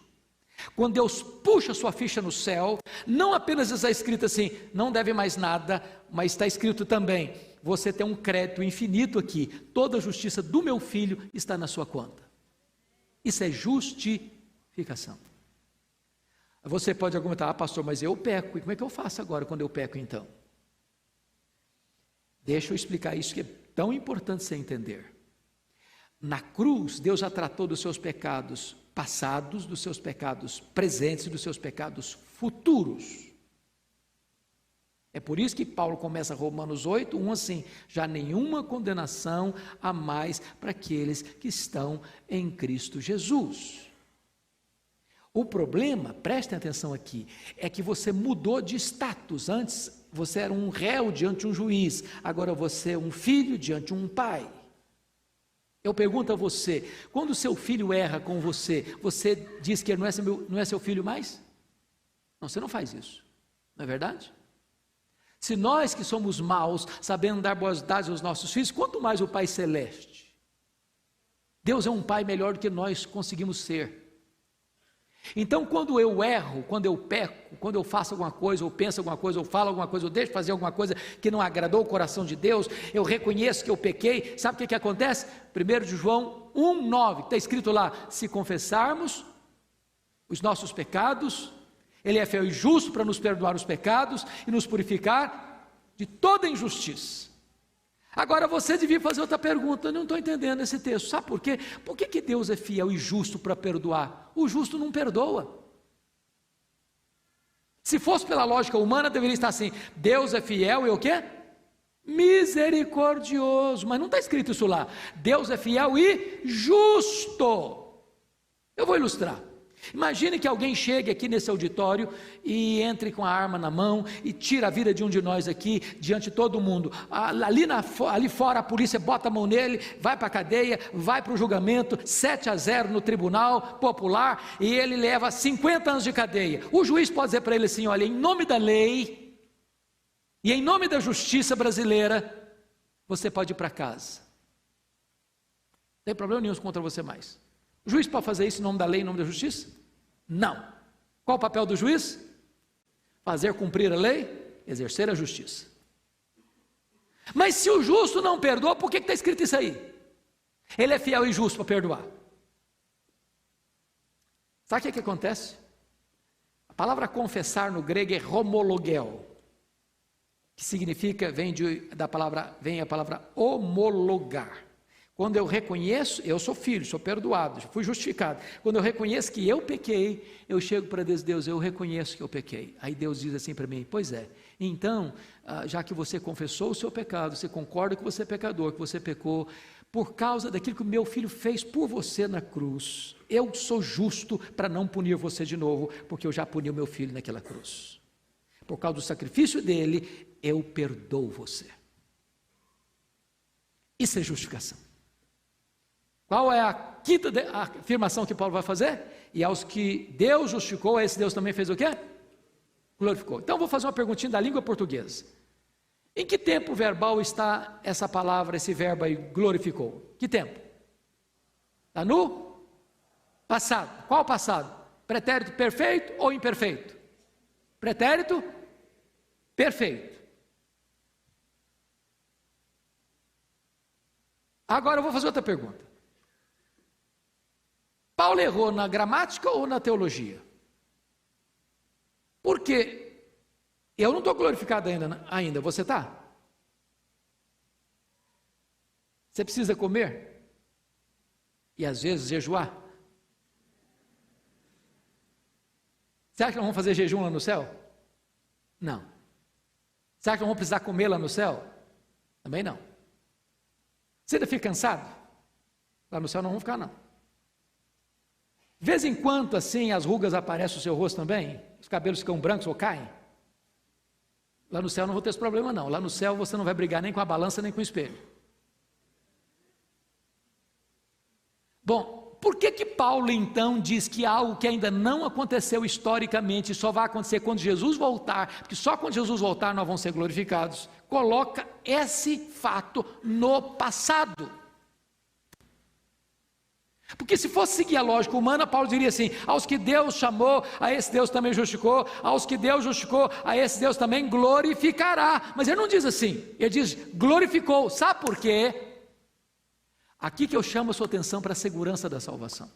Quando Deus puxa sua ficha no céu, não apenas está escrito assim, não deve mais nada, mas está escrito também, você tem um crédito infinito aqui, toda a justiça do meu filho está na sua conta. Isso é justificação. Você pode argumentar: pastor, mas eu peco, e como é que eu faço agora quando eu peco então? Deixa eu explicar isso que é tão importante você entender. Na cruz, Deus já tratou dos seus pecados passados, dos seus pecados presentes e dos seus pecados futuros. É por isso que Paulo começa Romanos 8, 1 assim: já nenhuma condenação há mais para aqueles que estão em Cristo Jesus. O problema, prestem atenção aqui, é que você mudou de status. Antes você era um réu diante de um juiz, agora você é um filho diante de um pai. Eu pergunto a você, quando seu filho erra com você, você diz que ele não é seu filho mais? Não, você não faz isso, não é verdade? Se nós que somos maus, sabendo dar boas dádivas aos nossos filhos, quanto mais o Pai Celeste. Deus é um Pai melhor do que nós conseguimos ser. Então quando eu erro, quando eu peco, quando eu faço alguma coisa, ou penso alguma coisa, ou falo alguma coisa, ou deixo de fazer alguma coisa que não agradou o coração de Deus, eu reconheço que eu pequei. Sabe o que acontece? 1 João 1,9, está escrito lá: se confessarmos os nossos pecados, Ele é fiel e justo para nos perdoar os pecados e nos purificar de toda injustiça. Agora você devia fazer outra pergunta: eu não estou entendendo esse texto, sabe por quê? Por que Deus é fiel e justo para perdoar? O justo não perdoa. Se fosse pela lógica humana, deveria estar assim: Deus é fiel e o quê? Misericordioso. Mas não está escrito isso lá. Deus é fiel e justo. Eu vou ilustrar. Imagine que alguém chegue aqui nesse auditório e entre com a arma na mão e tira a vida de um de nós aqui diante de todo mundo. Ali fora a polícia bota a mão nele, vai para a cadeia, vai para o julgamento, 7-0 no tribunal popular, e ele leva 50 anos de cadeia. O juiz pode dizer para ele assim: olha, em nome da lei e em nome da justiça brasileira, você pode ir para casa. Não tem problema nenhum contra você mais. O juiz pode fazer isso em nome da lei, em nome da justiça? Não. Qual o papel do juiz? Fazer cumprir a lei, exercer a justiça. Mas se o justo não perdoa, por que está escrito isso aí? Ele é fiel e justo para perdoar. Sabe o que acontece? A palavra confessar no grego é homologel, que significa, vem a palavra homologar. Quando eu reconheço, eu sou filho, sou perdoado, já fui justificado. Quando eu reconheço que eu pequei, eu chego para Deus: Deus, eu reconheço que eu pequei. Aí Deus diz assim para mim: pois é, então, já que você confessou o seu pecado, você concorda que você é pecador, que você pecou, por causa daquilo que o meu filho fez por você na cruz, eu sou justo para não punir você de novo, porque eu já puni o meu filho naquela cruz. Por causa do sacrifício dele, eu perdoo você. Isso é justificação. Qual é a quinta afirmação que Paulo vai fazer? E aos que Deus justificou, a esse Deus também fez o quê? Glorificou. Então, vou fazer uma perguntinha da língua portuguesa. Em que tempo verbal está essa palavra, esse verbo aí, glorificou? Que tempo? Está no passado. Qual passado? Pretérito perfeito ou imperfeito? Pretérito perfeito. Agora eu vou fazer outra pergunta. Paulo errou na gramática ou na teologia? Porque eu não estou glorificado ainda, você está? Você precisa comer? E às vezes jejuar? Você acha que nós vamos fazer jejum lá no céu? Não. Você acha que nós vamos precisar comer lá no céu? Também não. Você ainda fica cansado? Lá no céu não vamos ficar, não. De vez em quando, assim, as rugas aparecem no seu rosto também, os cabelos ficam brancos ou caem. Lá no céu não vou ter esse problema, não. Lá no céu você não vai brigar nem com a balança, nem com o espelho. Bom, por que Paulo então diz que algo que ainda não aconteceu historicamente, só vai acontecer quando Jesus voltar, porque só quando Jesus voltar nós vamos ser glorificados, coloca esse fato no passado? Porque se fosse seguir a lógica humana, Paulo diria assim: aos que Deus chamou, a esse Deus também justificou, aos que Deus justificou, a esse Deus também glorificará. Mas ele não diz assim, ele diz glorificou. Sabe por quê? Aqui que eu chamo a sua atenção para a segurança da salvação.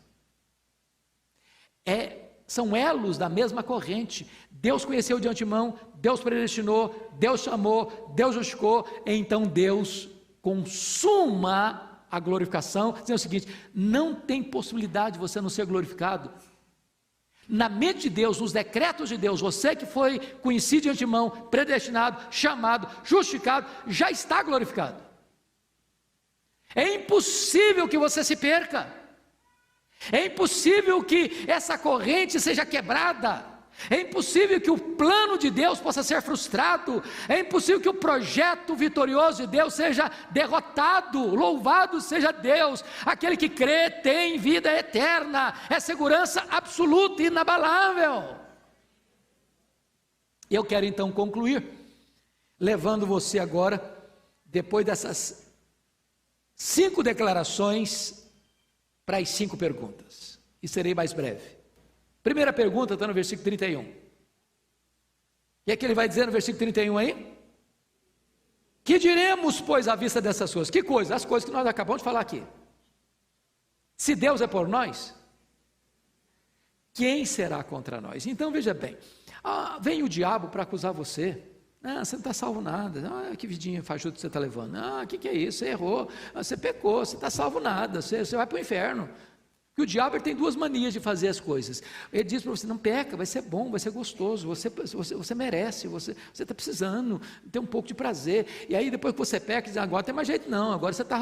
São elos da mesma corrente. Deus conheceu de antemão, Deus predestinou, Deus chamou, Deus justificou, então Deus consuma a glorificação, dizendo o seguinte: não tem possibilidade de você não ser glorificado. Na mente de Deus, nos decretos de Deus, você que foi conhecido de antemão, predestinado, chamado, justificado, já está glorificado. É impossível que você se perca, é impossível que essa corrente seja quebrada, é impossível que o plano de Deus possa ser frustrado, é impossível que o projeto vitorioso de Deus seja derrotado. Louvado seja Deus, aquele que crê tem vida eterna, é segurança absoluta e inabalável. Eu quero então concluir, levando você agora, depois dessas 5 declarações, para as 5 perguntas, e serei mais breve. Primeira pergunta está no versículo 31. O que é que ele vai dizer no versículo 31 aí? Que diremos, pois, à vista dessas coisas? Que coisas? As coisas que nós acabamos de falar aqui. Se Deus é por nós, quem será contra nós? Então veja bem, vem o diabo para acusar você. Você não está salvo nada. Que vidinha fajuta você está levando? O que é isso? Você errou, você pecou, você está salvo nada, você vai para o inferno. Porque o diabo tem 2 manias de fazer as coisas. Ele diz para você: não peca, vai ser bom, vai ser gostoso, você merece, você está precisando ter um pouco de prazer. E aí depois que você peca, diz: agora tem mais jeito não, agora você está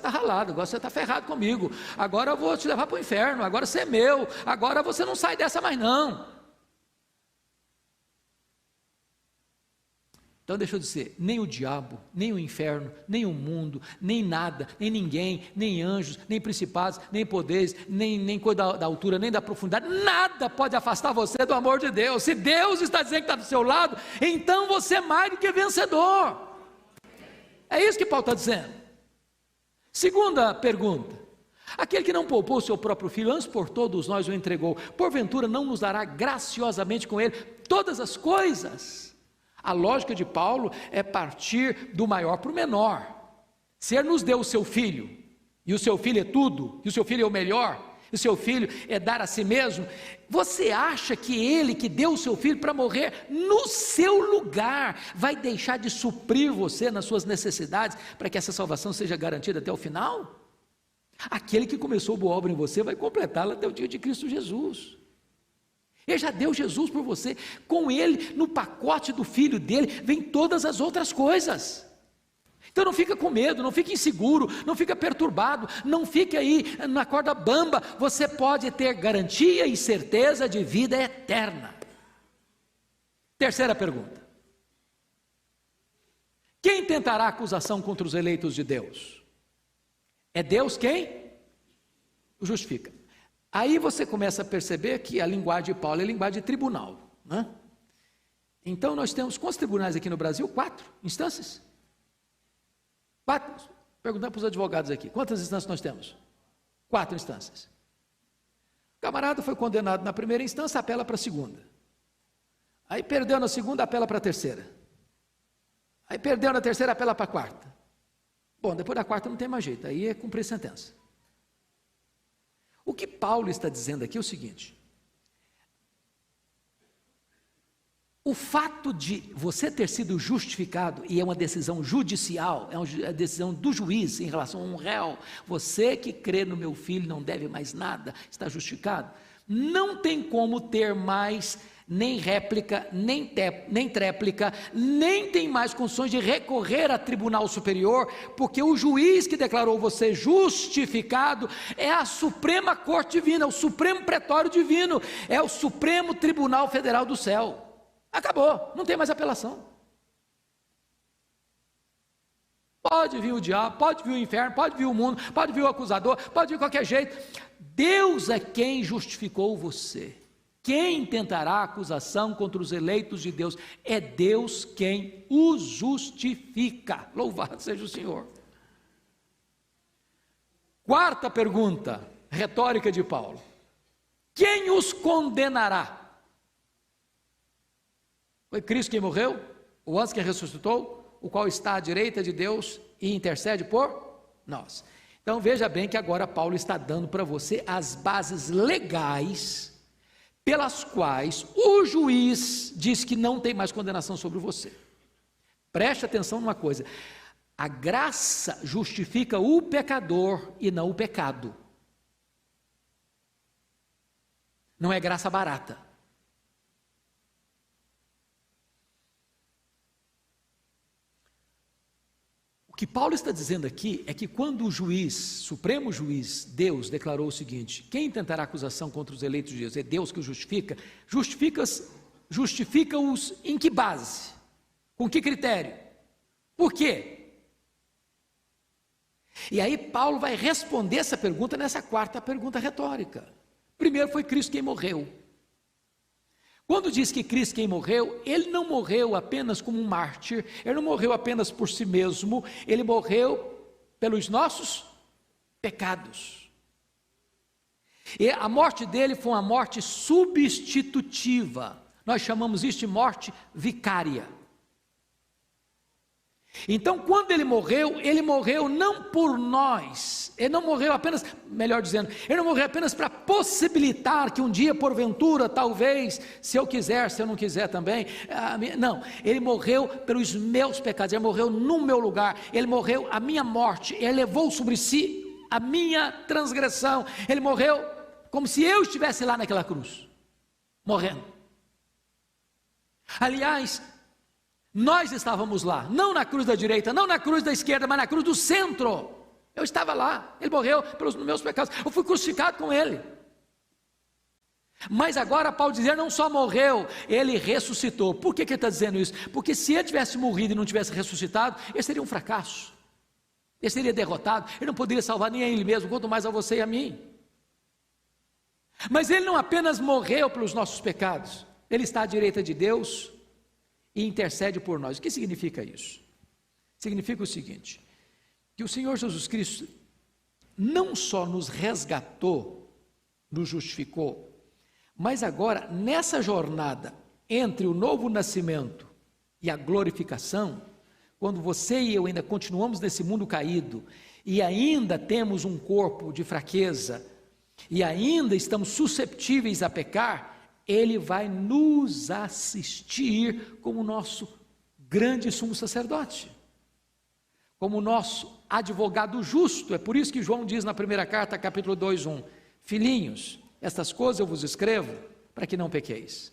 ralado, agora você está ferrado comigo, agora eu vou te levar para o inferno, agora você é meu, agora você não sai dessa mais não. Então deixa eu dizer, nem o diabo, nem o inferno, nem o mundo, nem nada, nem ninguém, nem anjos, nem principados, nem poderes, nem coisa da altura, nem da profundidade, nada pode afastar você do amor de Deus. Se Deus está dizendo que está do seu lado, então você é mais do que vencedor. É isso que Paulo está dizendo. Segunda pergunta: aquele que não poupou o seu próprio filho, antes por todos nós o entregou, porventura não nos dará graciosamente com ele todas as coisas? A lógica de Paulo é partir do maior para o menor. Se ele nos deu o seu filho, e o seu filho é tudo, e o seu filho é o melhor, e o seu filho é dar a si mesmo, você acha que ele que deu o seu filho para morrer no seu lugar, vai deixar de suprir você nas suas necessidades, para que essa salvação seja garantida até o final? Aquele que começou boa obra em você, vai completá-la até o dia de Cristo Jesus. Ele já deu Jesus por você, com ele, no pacote do filho dele, vem todas as outras coisas. Então não fica com medo, não fica inseguro, não fica perturbado, não fique aí na corda bamba, você pode ter garantia e certeza de vida eterna. Terceira pergunta: quem tentará acusação contra os eleitos de Deus? É Deus quem o justifica. Aí você começa a perceber que a linguagem de Paulo é linguagem de tribunal, né? Então nós temos, quantos tribunais aqui no Brasil? 4 instâncias. 4. Perguntando para os advogados aqui, quantas instâncias nós temos? 4 instâncias. O camarada foi condenado na primeira instância, apela para a segunda. Aí perdeu na segunda, apela para a terceira. Aí perdeu na terceira, apela para a quarta. Bom, depois da quarta não tem mais jeito, aí é cumprir sentença. O que Paulo está dizendo aqui é o seguinte: o fato de você ter sido justificado, e é uma decisão judicial, é uma decisão do juiz em relação a um réu, você que crê no meu filho não deve mais nada, está justificado, não tem como ter mais nem réplica, nem tréplica, nem tem mais condições de recorrer a tribunal superior, porque o juiz que declarou você justificado é a Suprema Corte Divina, é o Supremo Pretório Divino, é o Supremo Tribunal Federal do Céu. Acabou, não tem mais apelação. Pode vir o diabo, pode vir o inferno, pode vir o mundo, pode vir o acusador, pode vir qualquer jeito. Deus é quem justificou você. Quem tentará acusação contra os eleitos de Deus? É Deus quem os justifica. Louvado seja o Senhor. Quarta pergunta, retórica de Paulo: quem os condenará? Foi Cristo quem morreu, o antes que ressuscitou, o qual está à direita de Deus e intercede por nós. Então veja bem que agora Paulo está dando para você as bases legais pelas quais o juiz diz que não tem mais condenação sobre você. Preste atenção numa coisa: a graça justifica o pecador e não o pecado. Não é graça barata. O que Paulo está dizendo aqui é que quando o juiz, supremo juiz, Deus, declarou o seguinte: quem tentará acusação contra os eleitos de Deus? É Deus que os justifica. Justifica-os em que base? Com que critério? Por quê? E aí Paulo vai responder essa pergunta nessa quarta pergunta retórica. Primeiro, foi Cristo quem morreu. Quando diz que Cristo quem morreu, ele não morreu apenas como um mártir, ele não morreu apenas por si mesmo, ele morreu pelos nossos pecados. E a morte dele foi uma morte substitutiva, nós chamamos isso de morte vicária. Então, quando ele morreu não por nós, ele não morreu apenas, melhor dizendo, ele não morreu apenas para possibilitar que um dia, porventura, talvez, se eu quiser, se eu não quiser também, não, ele morreu pelos meus pecados, ele morreu no meu lugar, ele morreu a minha morte, ele levou sobre si a minha transgressão, ele morreu como se eu estivesse lá naquela cruz, morrendo. Aliás, nós estávamos lá, não na cruz da direita, não na cruz da esquerda, mas na cruz do centro. Eu estava lá, ele morreu pelos meus pecados, eu fui crucificado com ele. Mas agora Paulo diz, ele não só morreu, ele ressuscitou. Por que ele está dizendo isso? Porque se ele tivesse morrido e não tivesse ressuscitado, ele seria um fracasso, ele seria derrotado, ele não poderia salvar nem a ele mesmo, quanto mais a você e a mim. Mas ele não apenas morreu pelos nossos pecados, ele está à direita de Deus e intercede por nós. O que significa isso? Significa o seguinte: que o Senhor Jesus Cristo não só nos resgatou, nos justificou, mas agora, nessa jornada entre o novo nascimento e a glorificação, quando você e eu ainda continuamos nesse mundo caído, e ainda temos um corpo de fraqueza, e ainda estamos susceptíveis a pecar, Ele vai nos assistir como nosso grande sumo sacerdote, como nosso advogado justo. É por isso que João diz na primeira carta, capítulo 2:1, filhinhos, estas coisas eu vos escrevo para que não pequeis.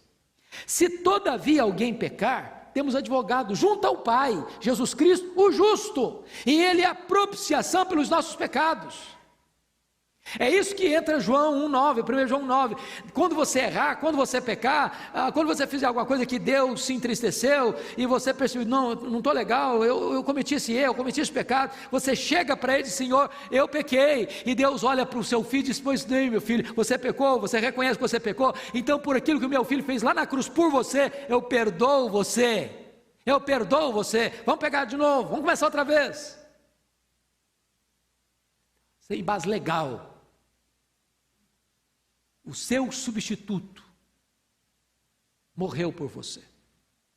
Se todavia alguém pecar, temos advogado junto ao Pai, Jesus Cristo, o justo, e Ele é a propiciação pelos nossos pecados. É isso que entra João 1,9, 1 João 9. Quando você errar, quando você pecar, quando você fizer alguma coisa que Deus se entristeceu e você percebeu, não estou legal, eu cometi esse erro, eu cometi esse pecado, você chega para ele e diz, Senhor, eu pequei, e Deus olha para o seu filho e diz, pois nem, meu filho, você pecou, você reconhece que você pecou, então por aquilo que o meu filho fez lá na cruz por você, eu perdoo você, vamos pegar de novo, vamos começar outra vez, sem base legal. O seu substituto morreu por você.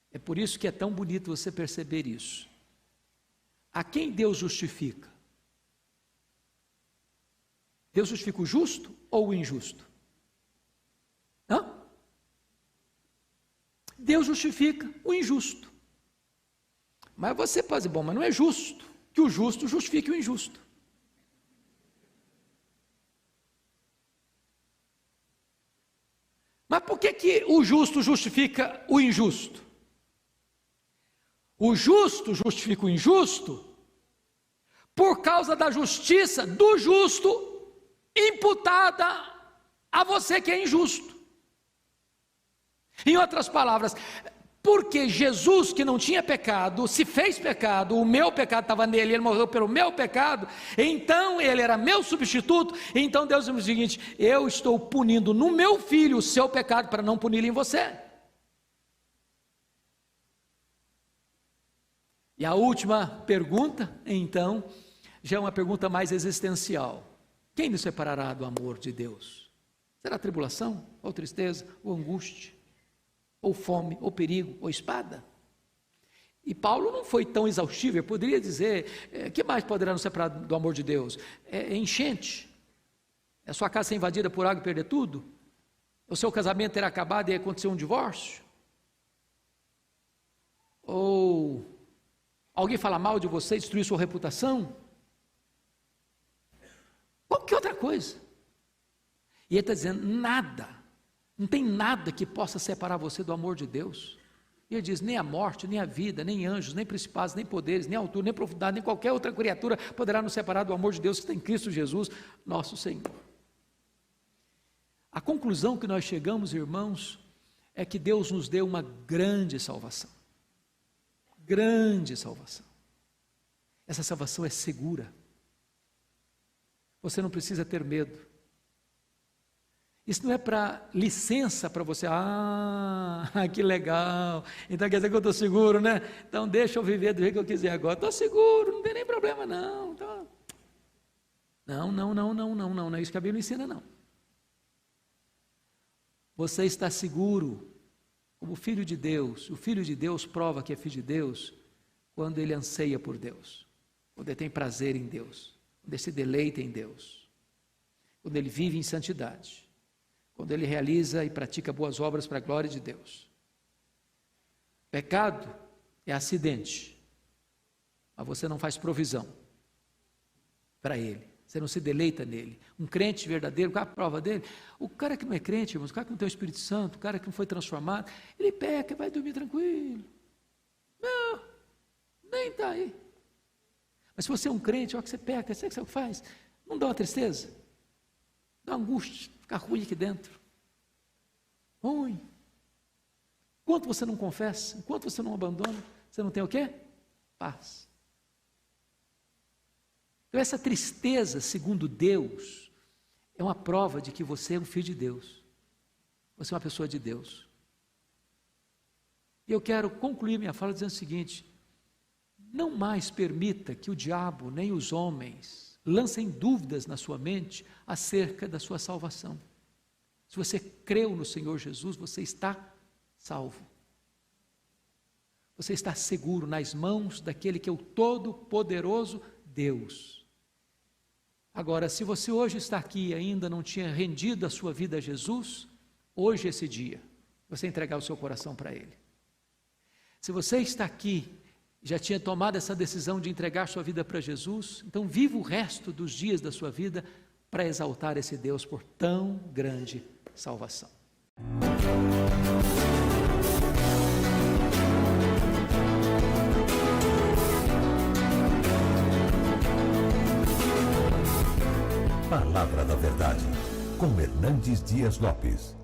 É por isso que é tão bonito você perceber isso. A quem Deus justifica? Deus justifica o justo ou o injusto? Hã? Deus justifica o injusto. Mas você pode dizer, bom, mas não é justo que o justo justifique o injusto. Mas por que o justo justifica o injusto? O justo justifica o injusto por causa da justiça do justo imputada a você que é injusto. Em outras palavras, porque Jesus, que não tinha pecado, se fez pecado, o meu pecado estava nele, ele morreu pelo meu pecado, então ele era meu substituto, então Deus diz o seguinte, eu estou punindo no meu filho o seu pecado, para não puni-lo em você. E a última pergunta, então, já é uma pergunta mais existencial, quem nos separará do amor de Deus? Será tribulação, ou tristeza, ou angústia? Ou fome, ou perigo, ou espada? E Paulo não foi tão exaustivo, ele poderia dizer, que mais poderá nos separar do amor de Deus? É enchente? É sua casa ser invadida por água e perder tudo? O seu casamento ter acabado e acontecer um divórcio? Ou alguém falar mal de você e destruir sua reputação? Qualquer outra coisa. E ele está dizendo, nada. Não tem nada que possa separar você do amor de Deus. E ele diz, nem a morte, nem a vida, nem anjos, nem principados, nem poderes, nem altura, nem profundidade, nem qualquer outra criatura poderá nos separar do amor de Deus que está em Cristo Jesus, nosso Senhor. A conclusão que nós chegamos, irmãos, é que Deus nos deu uma grande salvação. Grande salvação. Essa salvação é segura. Você não precisa ter medo. Isso não é para licença para você, que legal, então quer dizer que eu estou seguro, né? Então deixa eu viver do jeito que eu quiser agora, estou seguro, não tem nem problema não. Não é isso que a Bíblia ensina não. Você está seguro, como filho de Deus, o filho de Deus prova que é filho de Deus, quando ele anseia por Deus, quando ele tem prazer em Deus, quando ele se deleita em Deus, quando ele vive em santidade, quando ele realiza e pratica boas obras para a glória de Deus. Pecado é acidente, mas você não faz provisão para ele, você não se deleita nele. Um crente verdadeiro, qual é a prova dele? O cara que não é crente, irmãos, o cara que não tem o Espírito Santo, o cara que não foi transformado, ele peca, vai dormir tranquilo, não, nem está aí. Mas se você é um crente, olha que você peca, sabe o que você faz? Não dá uma tristeza? Dá uma angústia, fica ruim aqui dentro. Ruim. Enquanto você não confessa, enquanto você não abandona, você não tem o quê? Paz. Então essa tristeza, segundo Deus, é uma prova de que você é um filho de Deus. Você é uma pessoa de Deus. E eu quero concluir minha fala dizendo o seguinte: não mais permita que o diabo, nem os homens, lancem dúvidas na sua mente acerca da sua salvação. Se você creu no Senhor Jesus, você está salvo. Você está seguro nas mãos daquele que é o Todo-Poderoso Deus. Agora, se você hoje está aqui e ainda não tinha rendido a sua vida a Jesus, hoje é esse dia, você entregar o seu coração para Ele. Se você está aqui, já tinha tomado essa decisão de entregar sua vida para Jesus, então viva o resto dos dias da sua vida para exaltar esse Deus por tão grande salvação. Palavra da Verdade, com Hernandes Dias Lopes.